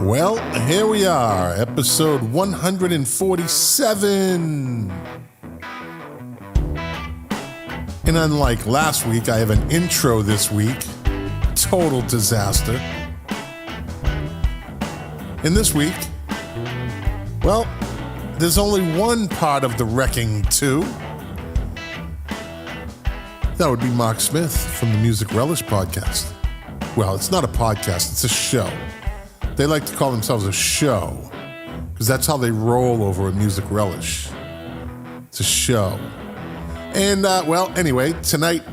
Well, here we are, episode 147. And unlike last week, I have an intro this week. Total disaster. And this week, well, there's only one part of the wrecking too. That would be Mark Smith from the Music Relish podcast. Well, it's not a podcast, it's a show. They like to call themselves a show because that's how they roll over at Music Relish. It's a show. And, well, anyway, tonight,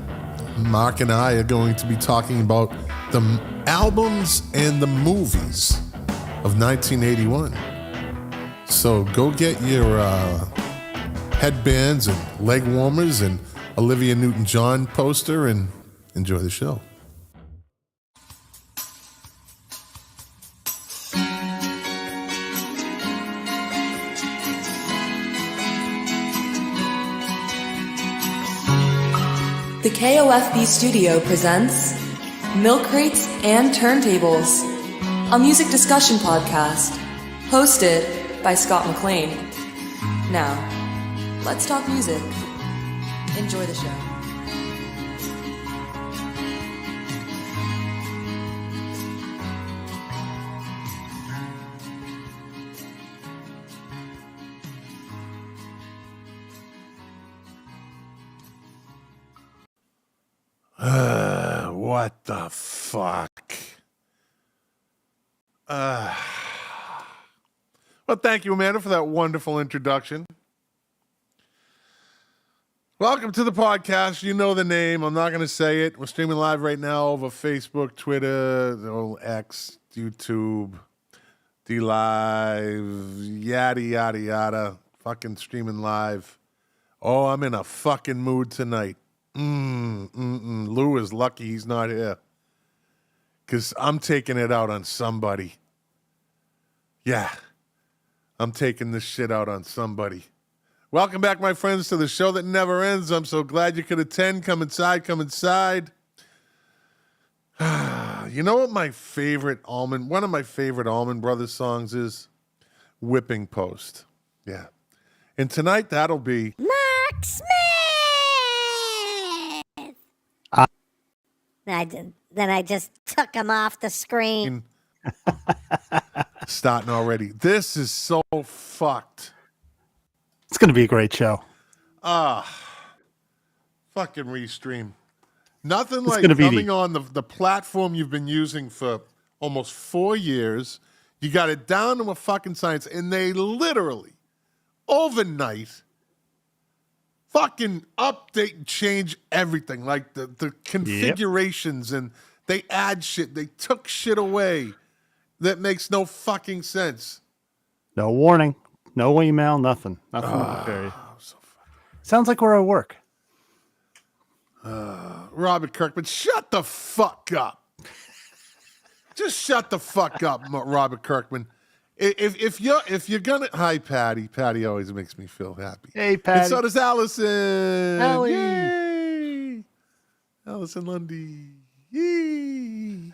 Mark and I are going to be talking about the albums and the movies of 1981. So go get your headbands and leg warmers and Olivia Newton-John poster and enjoy the show. The KOFB studio presents Milk Crates and Turntables, a music discussion podcast hosted by Scott McLean. Now, let's talk music. Enjoy the show. What the fuck? Well, thank you, Amanda, for that wonderful introduction. Welcome to the podcast. You know the name. I'm not going to say it. We're streaming live right now over Facebook, Twitter, the old X, YouTube, D-Live, yada, yada, yada. Fucking streaming live. Oh, I'm in a fucking mood tonight. Lou is lucky he's not here. Because I'm taking it out on somebody. Yeah. I'm taking this shit out on somebody. Welcome back, my friends, to the show that never ends. I'm so glad you could attend. Come inside, come inside. You know what one of my favorite Allman Brothers songs is? Whipping Post. Yeah. And tonight, that'll be Mark Smith! Then I just took him off the screen. Starting already. This is so fucked. It's going to be a great show. Fucking restream. Nothing It's like coming on the platform you've been using for almost 4 years. You got it down to a fucking science, and they literally, overnight, fucking update and change everything. Like the configurations, and they add shit. They took shit away that makes no fucking sense. No warning. No email, nothing. Nothing. Sounds like we're at work. Robert Kirkman, shut the fuck up. Just shut the fuck up, Robert Kirkman. If you're gonna, hi Patty. Patty always makes me feel happy. Hey Patty. And so does Allison. Allie. Yay! Allison Lundy. Yee.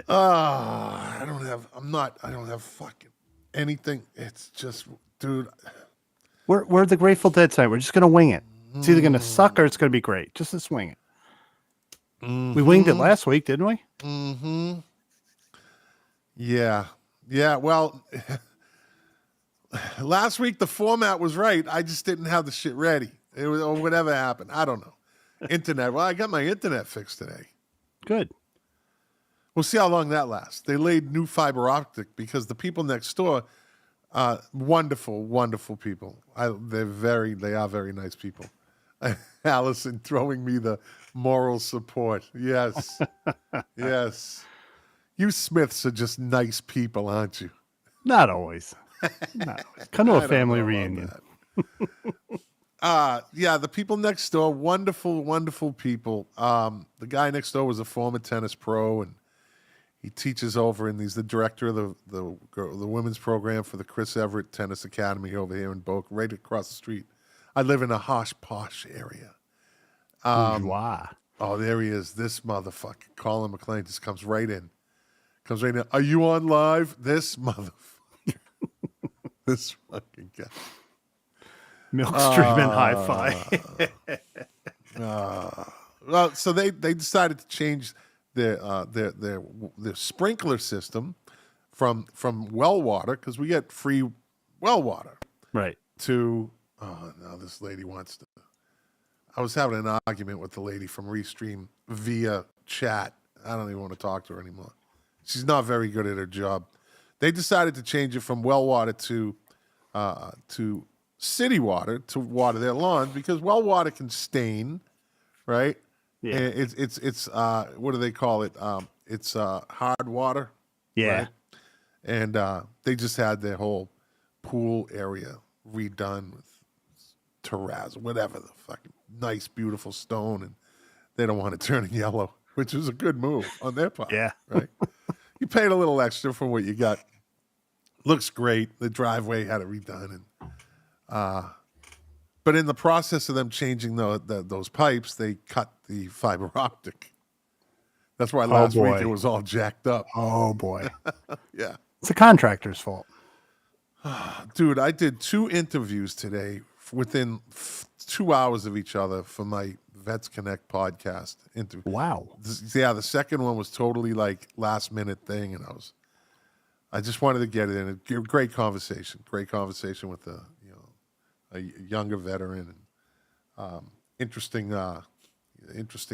I don't have fucking anything. It's just, dude. We're the Grateful Dead side. We're just gonna wing it. It's either gonna suck or it's gonna be great. Just let's wing it. We winged it last week, didn't we? Mm-hmm. Yeah. Well, last week the format was right. I just didn't have the shit ready. It was, or whatever happened. I don't know. Internet. Well, I got my internet fixed today. Good. We'll see how long that lasts. They laid new fiber optic because the people next door, wonderful, wonderful people. They are very nice people. Allison throwing me the moral support. Yes. Yes. You Smiths are just nice people, aren't you? Not always. Come to a family reunion. Yeah, the people next door, wonderful, wonderful people. The guy next door was a former tennis pro, and he teaches over, and he's the director of the women's program for the Chris Everett Tennis Academy over here in Boca, right across the street. I live in a posh area. Wow. Oh, there he is. This motherfucker, Colin McLean, just comes right in. Comes right now. Are you on live? This motherfucker. This fucking guy. Milk streaming hi-fi. Well, so they decided to change their sprinkler system from well water, because we get free well water, Right. to now this lady wants to. I was having an argument with the lady from Restream via chat. I don't even want to talk to her anymore. She's not very good at her job. They decided to change it from well water to city water to water their lawns, because well water can stain, right? Yeah. And it's what do they call it? It's hard water. Yeah. Right? And they just had their whole pool area redone with terrazzo, whatever the fucking nice, beautiful stone, and they don't want to turn it yellow, which is a good move on their part. Yeah. Right. You paid a little extra for what you got. Looks great. The driveway had it redone, and but in the process of them changing those pipes, they cut the fiber optic. That's why last week it was all jacked up. Oh boy. Yeah. It's a contractor's fault. Dude, I did 2 interviews today within 2 hours of each other for my Vets Connect podcast interview. Wow. Yeah, the second one was totally like last minute thing, and I just wanted to get it in. A great conversation with a younger veteran, and interesting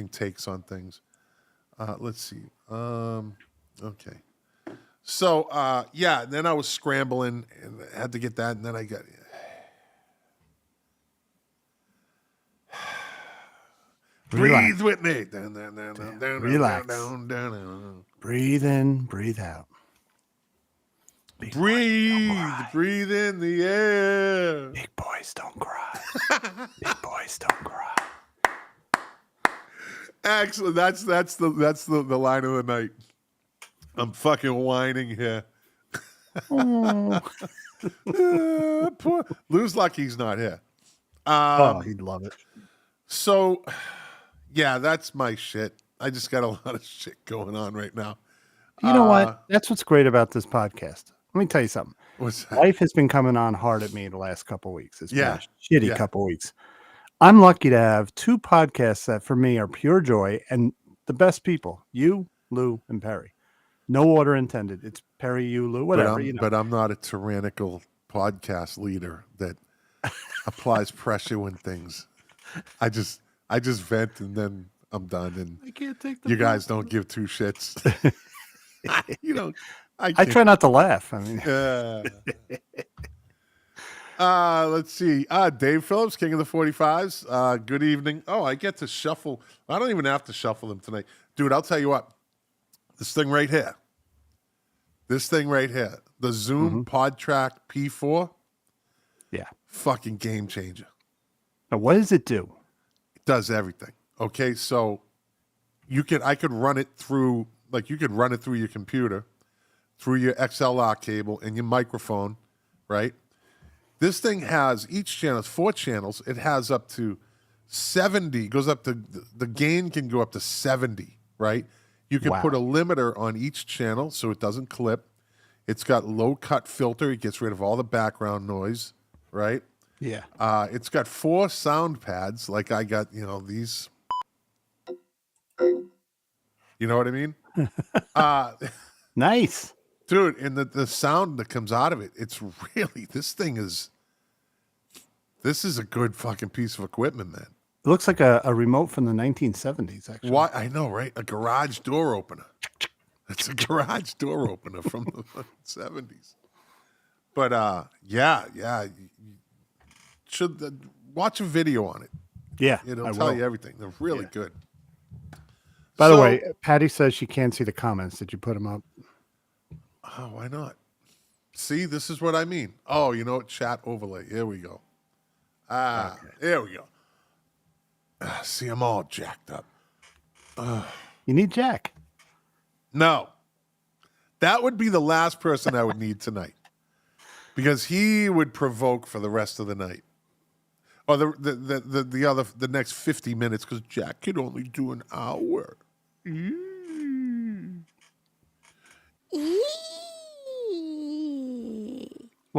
takes on things. Let's see. Okay. So, then I was scrambling and I had to get that, and then I got... Breathe with me. Relax. Breathe in, breathe out. Breathe in the air. Big boys don't cry. Big boys don't cry. Actually, that's the line of the night. I'm fucking whining here. Poor Lou's lucky he's not here. He'd love it. So, yeah, that's my shit. I just got a lot of shit going on right now. You know what? That's what's great about this podcast. Let me tell you something. What's that? Life has been coming on hard at me the last couple of weeks. It's been Yeah. a shitty couple of weeks. I'm lucky to have 2 podcasts that for me are pure joy and the best people. You, Lou, and Perry. No order intended. It's Perry, you, Lou, whatever. But I'm not a tyrannical podcast leader that applies pressure when things. I just vent and then I'm done. And I can't take the you guys don't give 2 shits. I try not to laugh. I mean, let's see. Dave Phillips, King of the 45s. Good evening. Oh, I get to shuffle. I don't even have to shuffle them tonight. Dude, I'll tell you what. This thing right here. The Zoom PodTrak P4. yeah. Fucking game changer. Now, what does it do? It does everything. Okay, so I could run it through, like you could run it through your computer, through your XLR cable and your microphone, right? This thing has each channel, 4 channels. It has up to 70, goes up to, the gain can go up to 70, right? You can put a limiter on each channel so it doesn't clip. It's got low cut filter. It gets rid of all the background noise, right? Yeah. It's got 4 sound pads. Like I got, these. You know what I mean? Nice. Dude, and the sound that comes out of it, it's really, this is a good fucking piece of equipment, man. It looks like a remote from the 1970s, actually. Why? I know, right? A garage door opener. It's a garage door opener from the 70s. But yeah. You should watch a video on it. Yeah, It'll tell you everything. They're really good. By the way, Patty says she can't see the comments. Did you put them up? Oh, why not? See, this is what I mean. Oh, you know what? Chat overlay. Here we go. There we go. See, I'm all jacked up. You need Jack. No. That would be the last person I would need tonight. Because he would provoke for the rest of the night. Or the next 50 minutes, because Jack could only do an hour.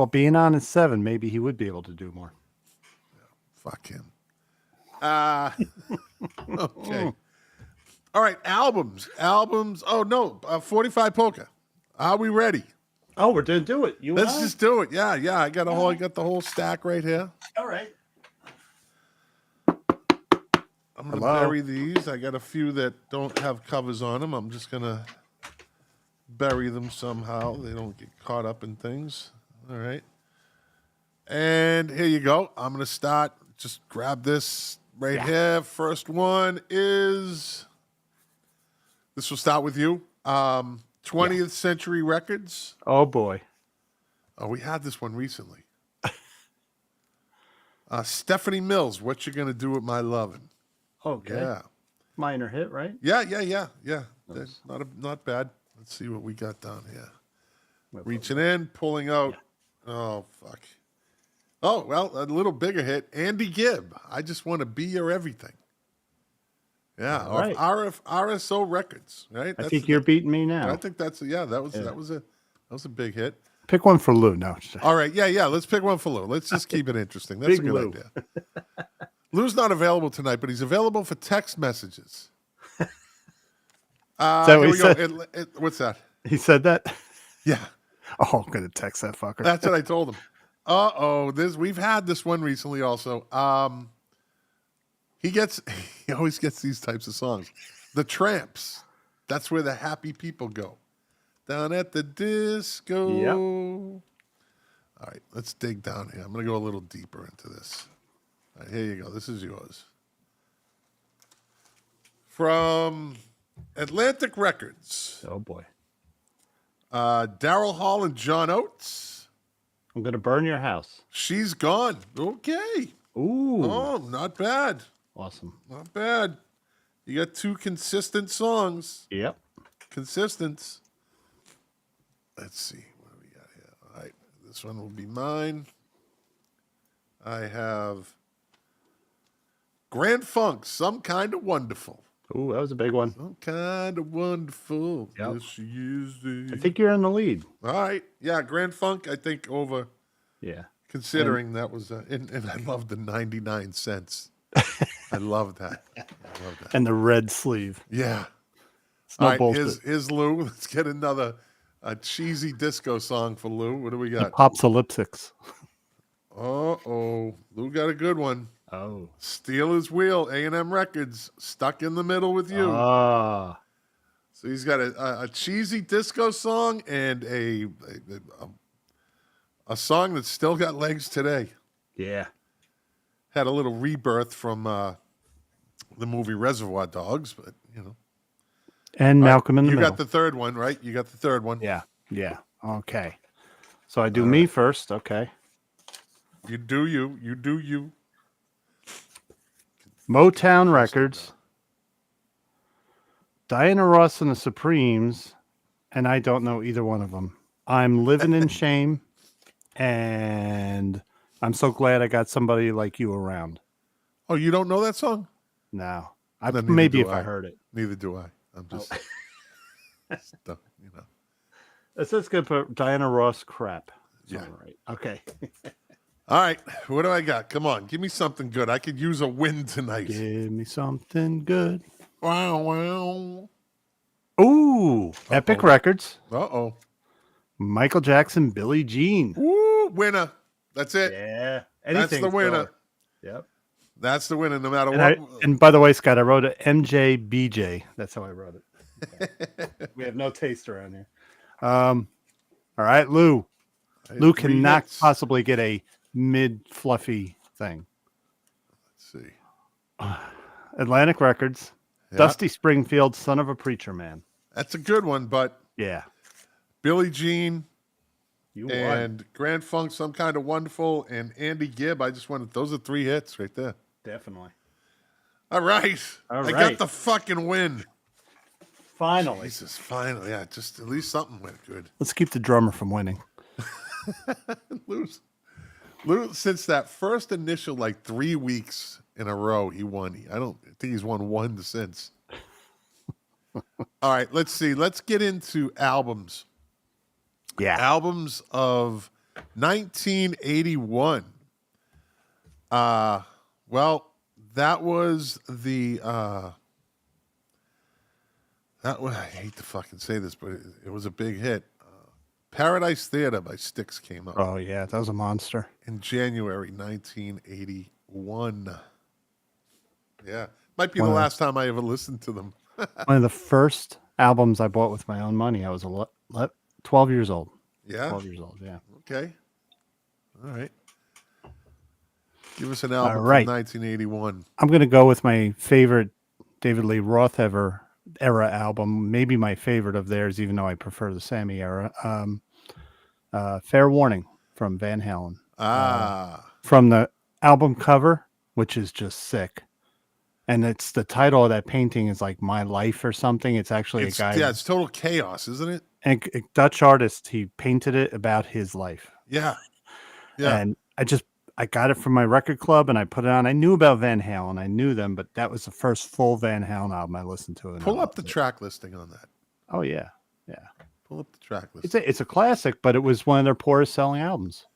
Well, being on at 7, maybe he would be able to do more. Fuck him. Okay. All right, albums. Oh, no, 45 Polka. Are we ready? Oh, we're going to do it. Let's just do it. Yeah. I got the whole stack right here. All right. I'm going to bury these. I got a few that don't have covers on them. I'm just going to bury them somehow. They don't get caught up in things. All right. And here you go. I'm going to start. Just grab this right here. First one is, this will start with you. 20th Century Records. Oh, boy. Oh, we had this one recently. Stephanie Mills, What You Gonna Do With My Lovin'. Okay. Yeah. Minor hit, right? Yeah. That's not bad. Let's see what we got down here. Reaching in, pulling out. Yeah. Oh, fuck. Oh, well, a little bigger hit. Andy Gibb, I Just Want to Be Your Everything. Yeah, right. RSO Records, right? I think you're beating me now. I think that was a big hit. Pick one for Lou. No. All right, yeah. Let's pick one for Lou. Let's just keep it interesting. That's a good idea. Lou's not available tonight, but he's available for text messages. Is that what Here he we said? go. What's that? He said that? Yeah. Oh, I'm going to text that fucker. That's what I told him. We've had this one recently also. He always gets these types of songs. The Tramps. That's where the happy people go. Down at the disco. Yep. All right, let's dig down here. I'm going to go a little deeper into this. All right, here you go. This is yours. From Atlantic Records. Oh, boy. Daryl Hall and John Oates. I'm going to burn your house. She's Gone. Okay. Ooh. Oh, not bad. Awesome. Not bad. You got 2 consistent songs. Yep. Consistent. Let's see. What do we got here? All right. This one will be mine. I have Grand Funk, Some Kind of Wonderful. Ooh, that was a big one. Some kind of wonderful. Yep. Yes, she is. I think you're in the lead. All right. Yeah, Grand Funk, I think over. Yeah. Considering that was, and I love the 99 cents. I love that. And the red sleeve. Yeah. It's no All right, bullshit. here's Lou. Let's get another cheesy disco song for Lou. What do we got? Popsolipsics. Uh-oh. Lou got a good one. Oh. Steelers Wheel, A&M Records, Stuck in the Middle with You. Ah. So he's got a cheesy disco song and a song that's still got legs today. Yeah. Had a little rebirth from the movie Reservoir Dogs, but, you know. And Malcolm in the Middle. You got the third one, right? You got the third one. Yeah. Yeah. Okay. So I do me first. Okay. You do you. You do you. Motown Records. Diana Ross and the Supremes. And I don't know either one of them. I'm Living in Shame. And I'm so glad I got somebody like you around. Oh, you don't know that song? No. Then Maybe neither if do I heard it. Neither do I. I'm just, you know. It's just going to put Diana Ross crap. Yeah. All right. Okay. All right. What do I got? Come on. Give me something good. I could use a win tonight. Give me something good. Wow. Ooh. Epic Records. Uh-oh. Michael Jackson, Billie Jean. Woo, winner. That's it. Yeah. That's the winner. Yep. That's the winner no matter And, what. and by the way, Scott, I wrote it MJBJ. That's how I wrote it. Okay. We have no taste around here. All right, Lou. Lou cannot possibly get a mid-fluffy thing. Let's see. Atlantic Records. Yeah. Dusty Springfield, Son of a Preacher Man. That's a good one, but Yeah. Billie Jean You won. and Grand Funk, Some Kind of Wonderful, and Andy Gibb. I just wanted, those are 3 hits right there. Definitely. All right. All I got right. the fucking win. Finally. Jesus, finally. Yeah, just at least something went good. Let's keep the drummer from winning. Lou, since that first initial, 3 weeks in a row, he won. I don't think he's won one since. All right, let's see. Let's get into albums. Yeah. Albums of 1981. Well, that was the I hate to fucking say this, but it was a big hit. Paradise Theater by Styx came out. Oh yeah, that was a monster. In January 1981. Yeah. Might be the Wow. last time I ever listened to them. One of the first albums I bought with my own money. I was 12 years old. Yeah. 12 years old, yeah. Okay. All right. Give us an album All right. from 1981. I'm going to go with my favorite David Lee Roth era album, maybe my favorite of theirs, even though I prefer the Sammy era. Fair Warning from Van Halen. From the album cover, which is just sick. And it's the title of that painting is like My Life or something. It's actually a guy. Yeah, it's total chaos, isn't it? And a Dutch artist, he painted it about his life. Yeah. Yeah. And I got it from my record club and I put it on. I knew about Van Halen. I knew them, but that was the first full Van Halen album I listened to. Pull up the track listing on that. Oh, yeah. Yeah. Pull up the track listing. It's a classic, but it was one of their poorest selling albums.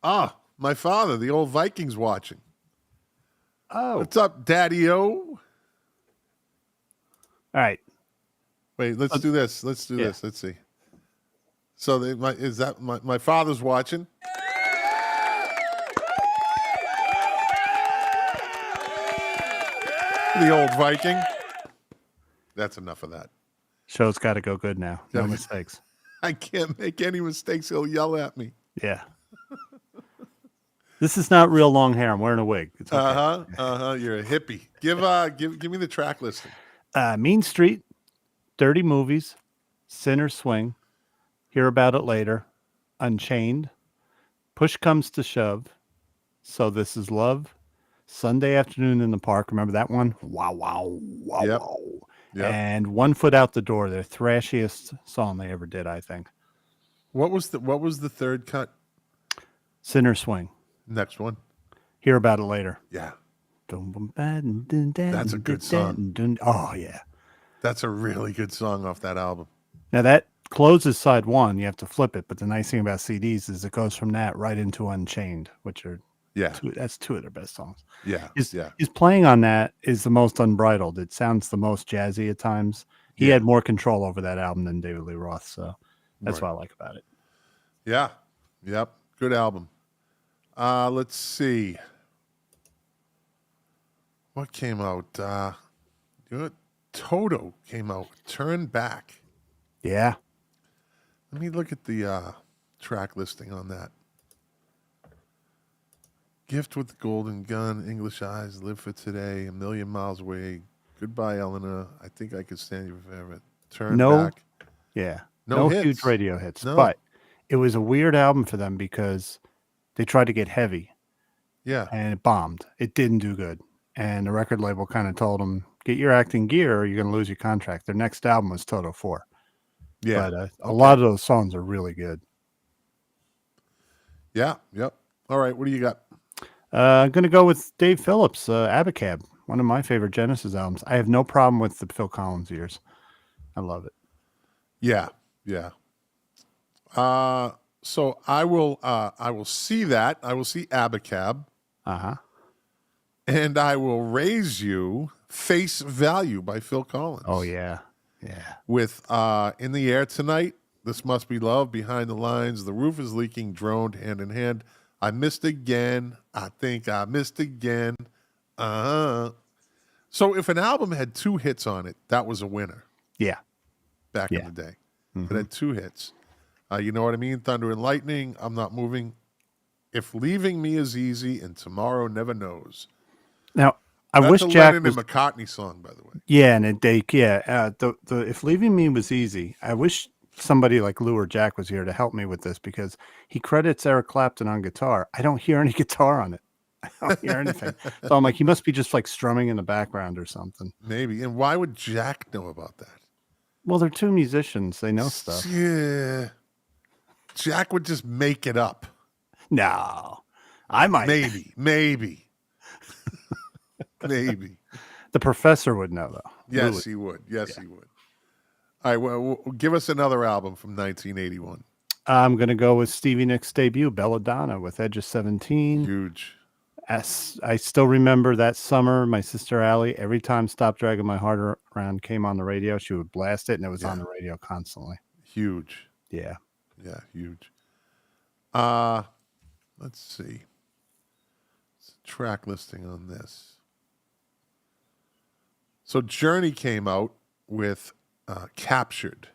Ah, my father, the old Vikings watching. Oh. What's up, Daddy-O? All right. Wait, let's do this. Let's do this. Let's see. So my father's watching? The old Viking. That's enough of that. Show's got to go good now. No mistakes. I can't make any mistakes. He'll yell at me. Yeah. This is not real long hair. I'm wearing a wig. It's okay. You're a hippie. Give me the track listing. Mean Street, Dirty Movies, Sinner Swing, Hear About It Later, Unchained, Push Comes to Shove, So This Is Love, Sunday Afternoon in the Park. Remember that one? Wow, wow, wow, Yep. wow. Yep. And One Foot Out the Door, their thrashiest song they ever did, I think. What was the third cut? Sinner Swing. Next one. Hear About It Later. Yeah. That's a good song. Oh, yeah. That's a really good song off that album. Now that closes side one. You have to flip it. But the nice thing about CDs is it goes from that right into Unchained, which are that's two of their best songs. Yeah. His playing on that is the most unbridled. It sounds the most jazzy at times. He had more control over that album than David Lee Roth. So that's what I like about it. Yeah. Yep. Good album. Let's see. What came out? Toto came out. Turn Back. Yeah. Let me look at the track listing on that. Gift with the Golden Gun, English Eyes, Live for Today, A Million Miles Away, Goodbye Eleanor, I Think I Could Stand You Forever, Turn Back. Yeah. No huge hits. radio hits. No. But it was a weird album for them because they tried to get heavy. Yeah. And it bombed. It didn't do good. And the record label kind of told them, get your acting gear or you're going to lose your contract. Their next album was Toto 4. Yeah. But a lot of those songs are really good. Yeah. Yep. All right. What do you got? I'm going to go with Dave Phillips, Abacab, one of my favorite Genesis albums. I have no problem with the Phil Collins years. I love it. Yeah. Yeah. So I will see that. I will see Abacab. Uh-huh. And I will raise you Face Value by Phil Collins. Oh, yeah. Yeah. With In the Air Tonight, This Must Be Love, Behind the Lines, The Roof is Leaking, Droned, Hand in Hand, I Missed Again, I Think I Missed Again. So if an album had 2 hits on it, that was a winner. Yeah. Back in the day. It had 2 hits. You know what I mean? Thunder and Lightning, I'm Not Moving. If Leaving Me Is Easy, and Tomorrow Never Knows. Now, That's wish a Jack Lennon was... and McCartney song, by the way. Yeah, and the If Leaving Me Was Easy, I wish somebody like Lou or Jack was here to help me with this because he credits Eric Clapton on guitar. I don't hear any guitar on it. I don't hear anything. So I'm like, he must be just like strumming in the background or something. Maybe. And why would Jack know about that? Well, they're 2 musicians. They know stuff. Yeah. Jack would just make it up. No, I might. Maybe. Maybe. The professor would know, though. Yes, Lou he would. Yes, he would. All right. Well, give us another album from 1981. I'm going to go with Stevie Nicks' debut, Belladonna, with Edge of 17. Huge. As I still remember that summer, my sister Allie, every time Stop Dragging My Heart Around came on the radio, she would blast it, and it was on the radio constantly. Huge. Yeah. Yeah, huge. Let's see. Track listing on this. So Journey came out with Captured,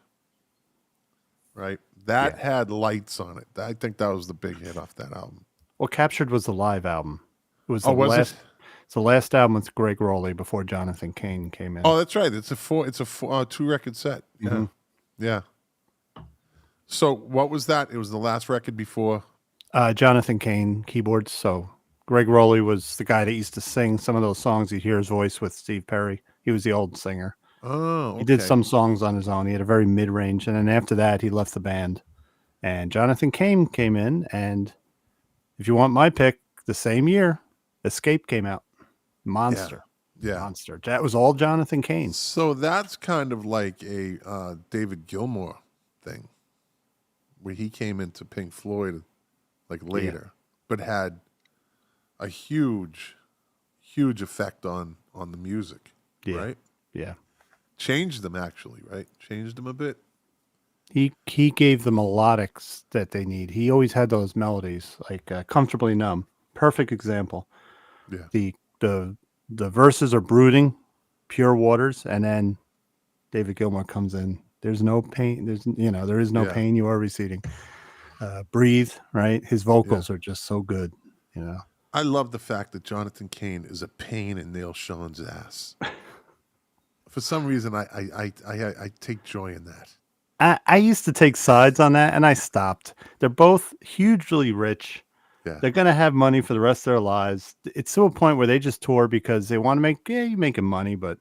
right? That had lights on it. I think that was the big hit off that album. Well, Captured was the live album. It was it? It's the last album with Greg Rowley before Jonathan Cain came in. Oh, that's right. It's a 2 record set. Yeah. Mm-hmm. Yeah. So what was that? It was the last record before. Jonathan Cain keyboards. So Greg Rowley was the guy that used to sing some of those songs. You'd hear his voice with Steve Perry. He was the old singer. Oh, okay. He did some songs on his own. He had a very mid-range. And then after that, he left the band. And Jonathan Cain came in. And if you want my pick, the same year, Escape came out. Monster. Yeah. Monster. That was all Jonathan Cain. So that's kind of like a David Gilmour thing, where he came into Pink Floyd like later, but had a huge effect on the music, right? Yeah. Changed them actually, right? Changed them a bit. He gave the melodics that they need. He always had those melodies, like Comfortably Numb. Perfect example. Yeah. The verses are brooding, pure waters, and then David Gilmour comes in. There's no pain. There is no pain. You are receding. Breathe, right? His vocals are just so good. I love the fact that Jonathan Cain is a pain in Neil Sean's ass. For some reason, I take joy in that. I used to take sides on that, and I stopped. They're both hugely rich. Yeah. They're going to have money for the rest of their lives. It's to a point where they just tour because they want to make, you're making money, but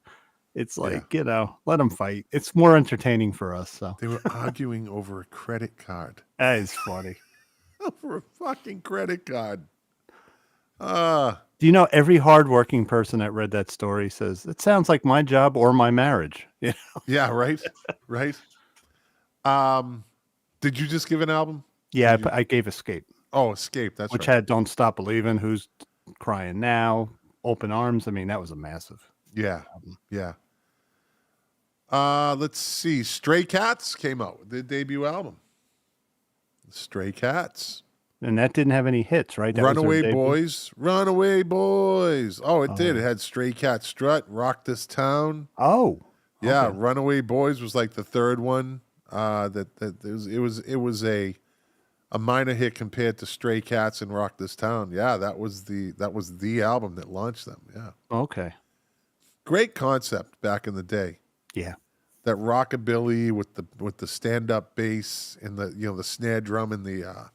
it's like, let them fight. It's more entertaining for us. So they were arguing over a credit card. That is funny. Over a fucking credit card. Do you know every hardworking person that read that story says, it sounds like my job or my marriage. Yeah, right. Right. Did you just give an album? Yeah, I gave Escape. Oh, Escape. That's which right. had Don't Stop Believing, Who's Crying Now, Open Arms. I mean, that was a massive album. Yeah. Let's see. Stray Cats came out with their debut album. Stray Cats. And that didn't have any hits, right? That Runaway Boys. Runaway Boys. Oh, it did. It had Stray Cat Strut, Rock This Town. Oh. Yeah, okay. Runaway Boys was like the third one. It was a minor hit compared to Stray Cats and Rock This Town. Yeah, that was the album that launched them. Yeah. Okay. Great concept back in the day. Yeah. That rockabilly with the stand up bass and the snare drum and the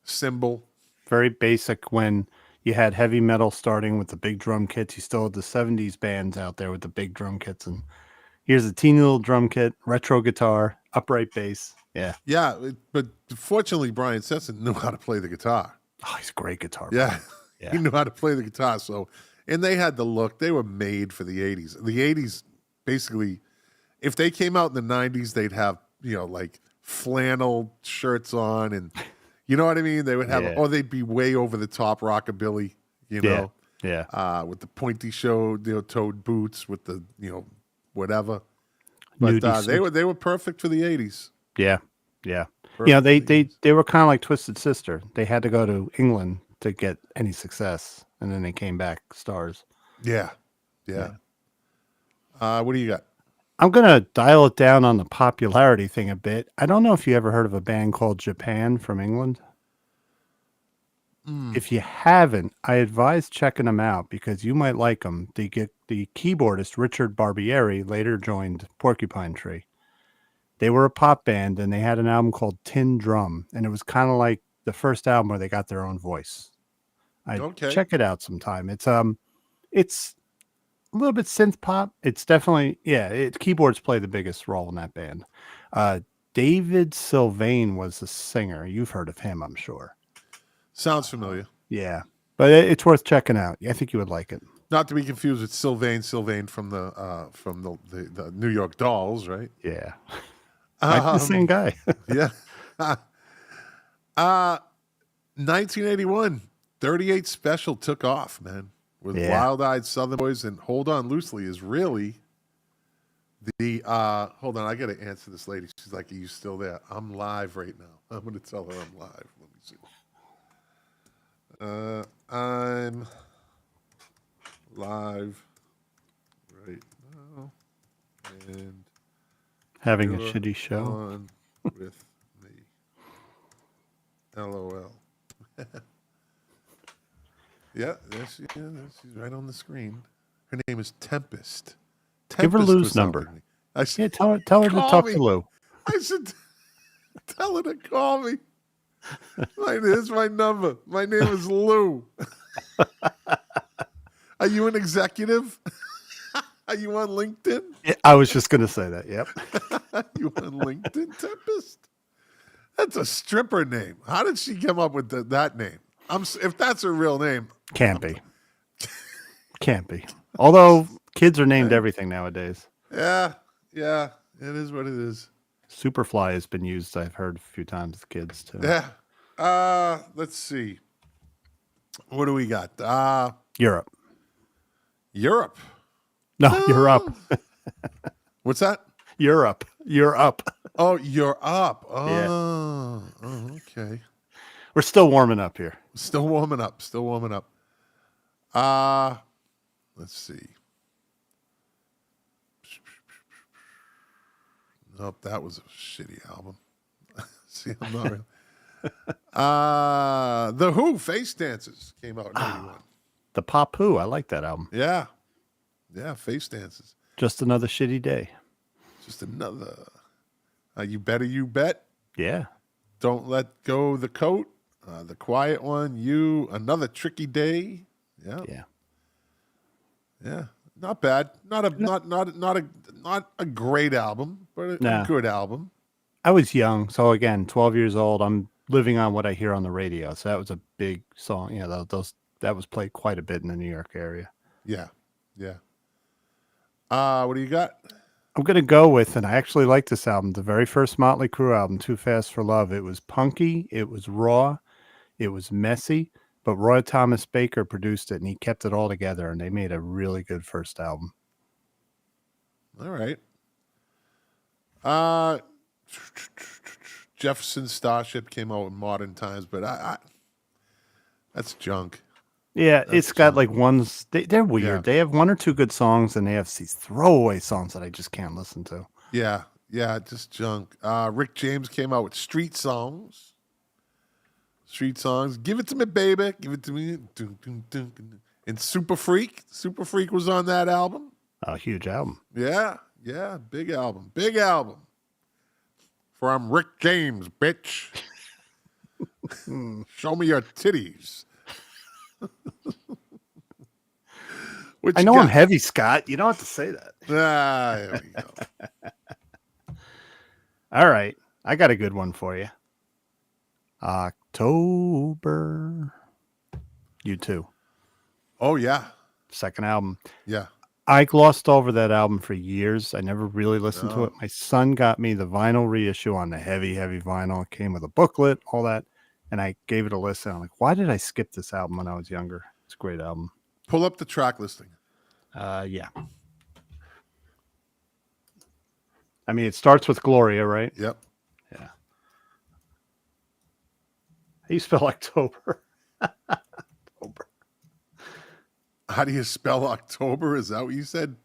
cymbal. Very basic when you had heavy metal starting with the big drum kits. You still had the 70s bands out there with the big drum kits, and here's a teeny little drum kit, retro guitar, upright bass. Yeah. Yeah, but fortunately, Brian Setson knew how to play the guitar. Oh, he's a great guitar player. Yeah. He knew how to play the guitar. So, and they had the look. They were made for the 80s. The 80s, basically, if they came out in the 90s, they'd have, like flannel shirts on and, you know what I mean? They would have, or they'd be way over the top rockabilly, know? Yeah. With the pointy toed boots with the, whatever. But they were perfect for the 80s. Yeah. They were kind of like Twisted Sister. They had to go to England to get any success, and then they came back stars. Yeah. What do you got? I'm gonna dial it down on the popularity thing a bit. I don't know if you ever heard of a band called Japan from England. If you haven't, I advise checking them out because you might like them. The keyboardist Richard Barbieri later joined Porcupine Tree. They were a pop band, and they had an album called Tin Drum, and it was kind of like the first album where they got their own voice. Check it out sometime. It's a little bit synth pop. It's definitely keyboards play the biggest role in that band. David Sylvain was the singer. You've heard of him, I'm sure. Sounds familiar. Yeah, but it's worth checking out. I think you would like it. Not to be confused with Sylvain from the New York Dolls, right? Yeah. The same guy. Yeah. 1981, 38 Special took off, man, with Wild-Eyed Southern Boys, and Hold On Loosely is really the hold on, I got to answer this lady. She's like, are you still there? I'm live right now. I'm going to tell her I'm live. Let me see. I'm live right now, and having a shitty show on with me. LOL. Yeah, there she is. She's right on the screen. Her name is Tempest. Give her Lou's number. I said, tell her to talk to Lou. I should tell her to call me. Here's my number. My name is Lou. Are you an executive? Are you on LinkedIn? I was just going to say that. Yep. Are you on LinkedIn, Tempest? That's a stripper name. How did she come up with that name? If that's her real name. Can't be. Can't be. Although kids are named everything nowadays. Yeah. Yeah. It is what it is. Superfly has been used, I've heard a few times with kids too. Yeah. Let's see. What do we got? Europe. Europe. No, you're up. What's that? Europe. You're up. Oh, you're up. Oh, Yeah. Oh, okay. We're still warming up here. Still warming up. Let's see. Nope, that was a shitty album. See, I'm not real. The Who, Face Dancers, came out in 81. The Pop Who. I like that album. Yeah. Yeah, Face Dancers. Just Another Shitty Day. Just another. You Better You Bet. Yeah. Don't Let Go the Coat. The Quiet One. You. Another Tricky Day. Yeah. Yeah. Yeah. Not bad. Not a great album, but a good album. I was young, so again, 12 years old. I'm living on what I hear on the radio. So that was a big song. You know, that was played quite a bit in the New York area. Yeah. Yeah. What do you got? I'm going to go with, and I actually like this album, the very first Motley Crue album, Too Fast for Love. It was punky, it was raw, it was messy, but Roy Thomas Baker produced it, and he kept it all together, and they made a really good first album. All right. Jefferson Starship came out in Modern Times, but that's junk. Yeah, it's got like ones. They're weird. Yeah. They have one or two good songs, and they have these throwaway songs that I just can't listen to. Yeah, just junk. Rick James came out with Street Songs. Give it to me, baby. Give it to me. And Super Freak. Super Freak was on that album. A huge album. Yeah, big album. From Rick James, bitch. Show me your titties. I know I'm heavy, Scott. You don't have to say that. There we go. All right. I got a good one for you. October. U2. Oh, yeah. Second album. Yeah. I glossed over that album for years. I never really listened to it. My son got me the vinyl reissue on the heavy vinyl. It came with a booklet, all that. And I gave it a listen. I'm like, why did I skip this album when I was younger? It's a great album. Pull up the track listing. Yeah. I mean, it starts with Gloria, right? Yep. Yeah. How do you spell October? October. How do you spell October? Is that what you said?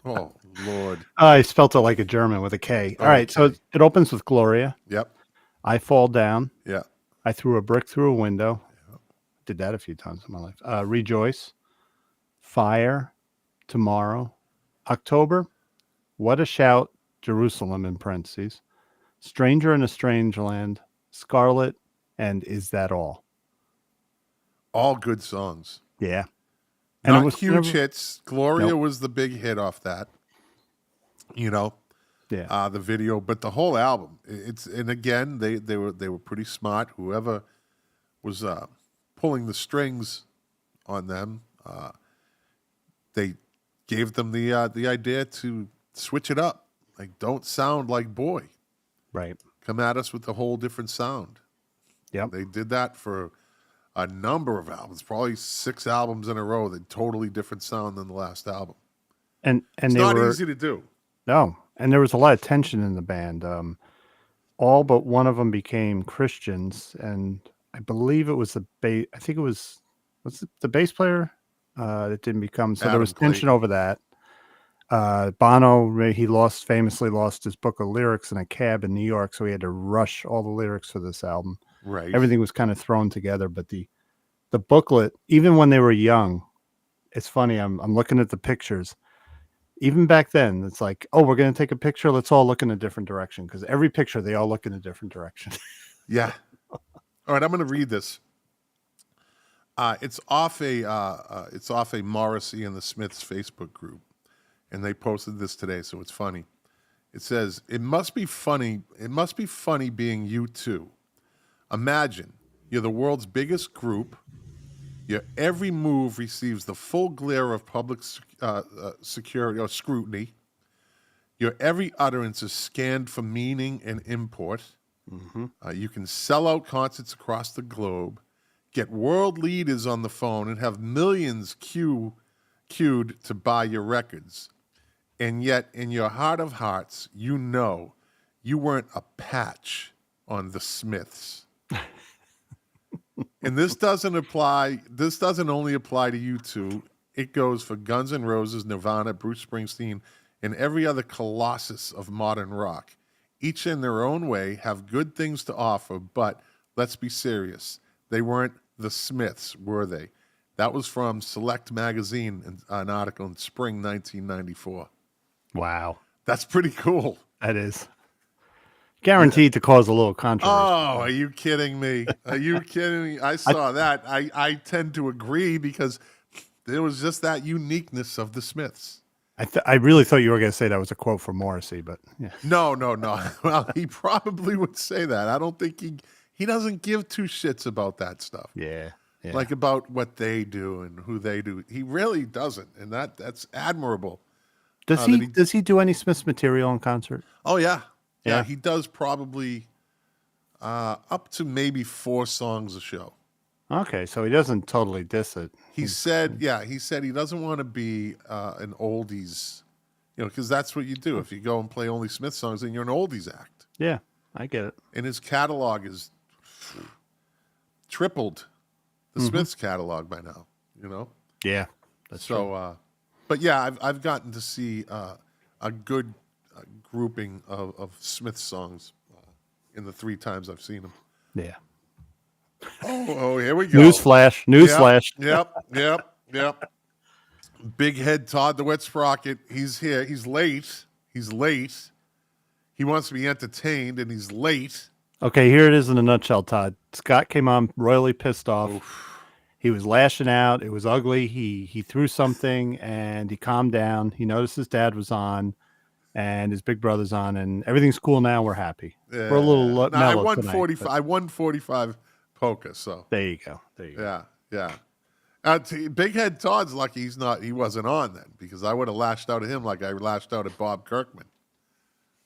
Oh, Lord. I spelt it like a German with a K. All right. So it opens with Gloria. Yep. I Fall Down. Yeah. I Threw a Brick Through a Window. Yep. Did that a few times in my life. Rejoice. Fire. Tomorrow. October. What a Shout. Jerusalem in parentheses. Stranger in a Strange Land. Scarlet. And Is That All? All good songs. Yeah. And not huge hits. Gloria was the big hit off that. You know. Yeah. The video, but the whole album. And again, they were pretty smart. Whoever was pulling the strings on them, they gave them the idea to switch it up. Like, don't sound like Boy. Right. Come at us with a whole different sound. Yep. They did that for a number of albums, probably 6 albums in a row. They totally different sound than the last album. And It's they not were easy to do. no, and there was a lot of tension in the band. All but one of them became Christians, and I believe it was the bass. I think it was the bass player that didn't become. So there Adam was tension Clayton. over that. Bono, he famously lost his book of lyrics in a cab in New York, so he had to rush all the lyrics for this album. Right. Everything was kind of thrown together, but the booklet, even when they were young, it's funny. I'm looking at the pictures. Even back then, it's like, oh, we're going to take a picture. Let's all look in a different direction, because every picture they all look in a different direction. Yeah. All right, I'm going to read this. It's off a Morrissey and the Smiths Facebook group, and they posted this today, so it's funny. It says, "It must be funny. It must be funny being you two. Imagine you're the world's biggest group. Your every move receives the full glare of public security or scrutiny. Your every utterance is scanned for meaning and import. You can sell out concerts across the globe, get world leaders on the phone, and have millions queued to buy your records. And yet, in your heart of hearts, you know you weren't a patch on the Smiths." And this doesn't only apply to you two. It goes for Guns N' Roses, Nirvana, Bruce Springsteen, and every other colossus of modern rock. Each in their own way have good things to offer, but let's be serious. They weren't the Smiths, were they? That was from Select Magazine, an article in spring 1994. Wow. That's pretty cool. That is. Guaranteed to cause a little controversy. Oh, are you kidding me? Are you kidding me? I saw that. I tend to agree because there was just that uniqueness of the Smiths. I really thought you were going to say that was a quote from Morrissey, but yeah. No. Well, he probably would say that. I don't think he doesn't give two shits about that stuff. Yeah. Like about what they do and who they do. He really doesn't, and that's admirable. Does he do any Smiths material in concert? Oh yeah. Yeah. He does probably up to maybe 4 songs a show. Okay, so he doesn't totally diss it. He said he doesn't want to be an oldies, because that's what you do. If you go and play only Smith songs, then you're an oldies act. Yeah, I get it. And his catalog is tripled the Smiths catalog by now, Yeah, that's true. So, but yeah, I've gotten to see a good grouping of Smith songs in the 3 times I've seen them. Yeah. Oh, here we go. Newsflash. Yep. Big Head Todd the Wet Sprocket. He's here. He's late. He wants to be entertained, and he's late. Okay, here it is in a nutshell, Todd. Scott came on royally pissed off. Oof. He was lashing out. It was ugly. He threw something, and he calmed down. He noticed his dad was on, and his big brother's on, and everything's cool now. We're happy. Yeah. We're a little mellow I won tonight, 45. I won 45 poker. So there you go. Yeah. Big Head Todd's lucky he wasn't on then, because I would have lashed out at him like I lashed out at Bob Kirkman.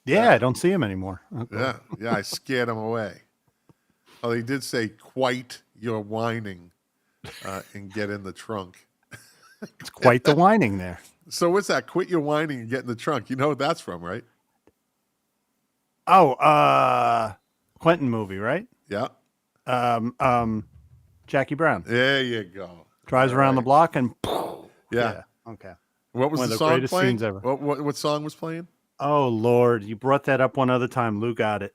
Yeah, I don't see him anymore. Okay. Yeah, I scared him away. Oh, he did say, "Quite your whining," and get in the trunk. It's quite the whining there. So what's that? Quit your whining and get in the trunk. You know what that's from, right? Oh, Quentin movie, right? Yeah. Jackie Brown. There you go. Drives around the block and yeah. Okay. What was one the of song greatest playing? scenes ever. What song was playing? Oh Lord, you brought that up one other time. Lou got it.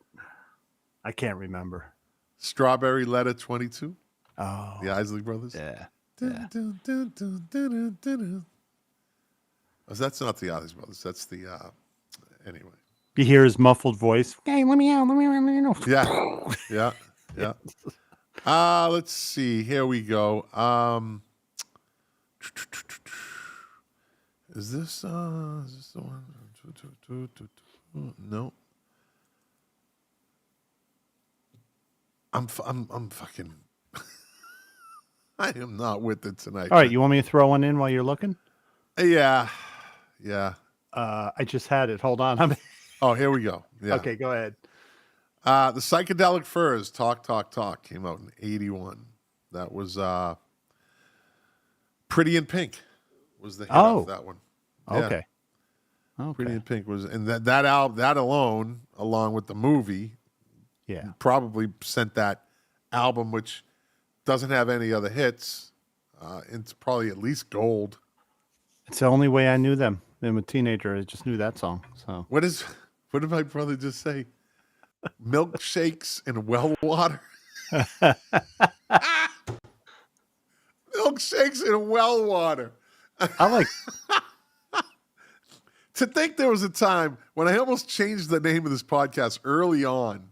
I can't remember. Strawberry Letter 22. Oh, the Isley Brothers. Yeah. That's not the Isley Brothers. That's the anyway. You hear his muffled voice. Hey, let me out. Yeah. Let's see. Here we go. Is this the one? No. I'm fucking. I am not with it tonight. All right, you want me to throw one in while you're looking? Yeah. I just had it. Hold on. Oh, here we go. Yeah. Okay, go ahead. The Psychedelic Furs, Talk, Talk, Talk, came out in 81. That was Pretty in Pink was the hit off that one. Yeah. Okay. Pretty in Pink was, and that album, that alone, along with the movie, probably sent that album, which doesn't have any other hits, it's probably at least gold. It's the only way I knew them. I'm a teenager. I just knew that song. So what did my brother just say? Milkshakes and well water. Milkshakes and well water. I like. To think there was a time when I almost changed the name of this podcast early on,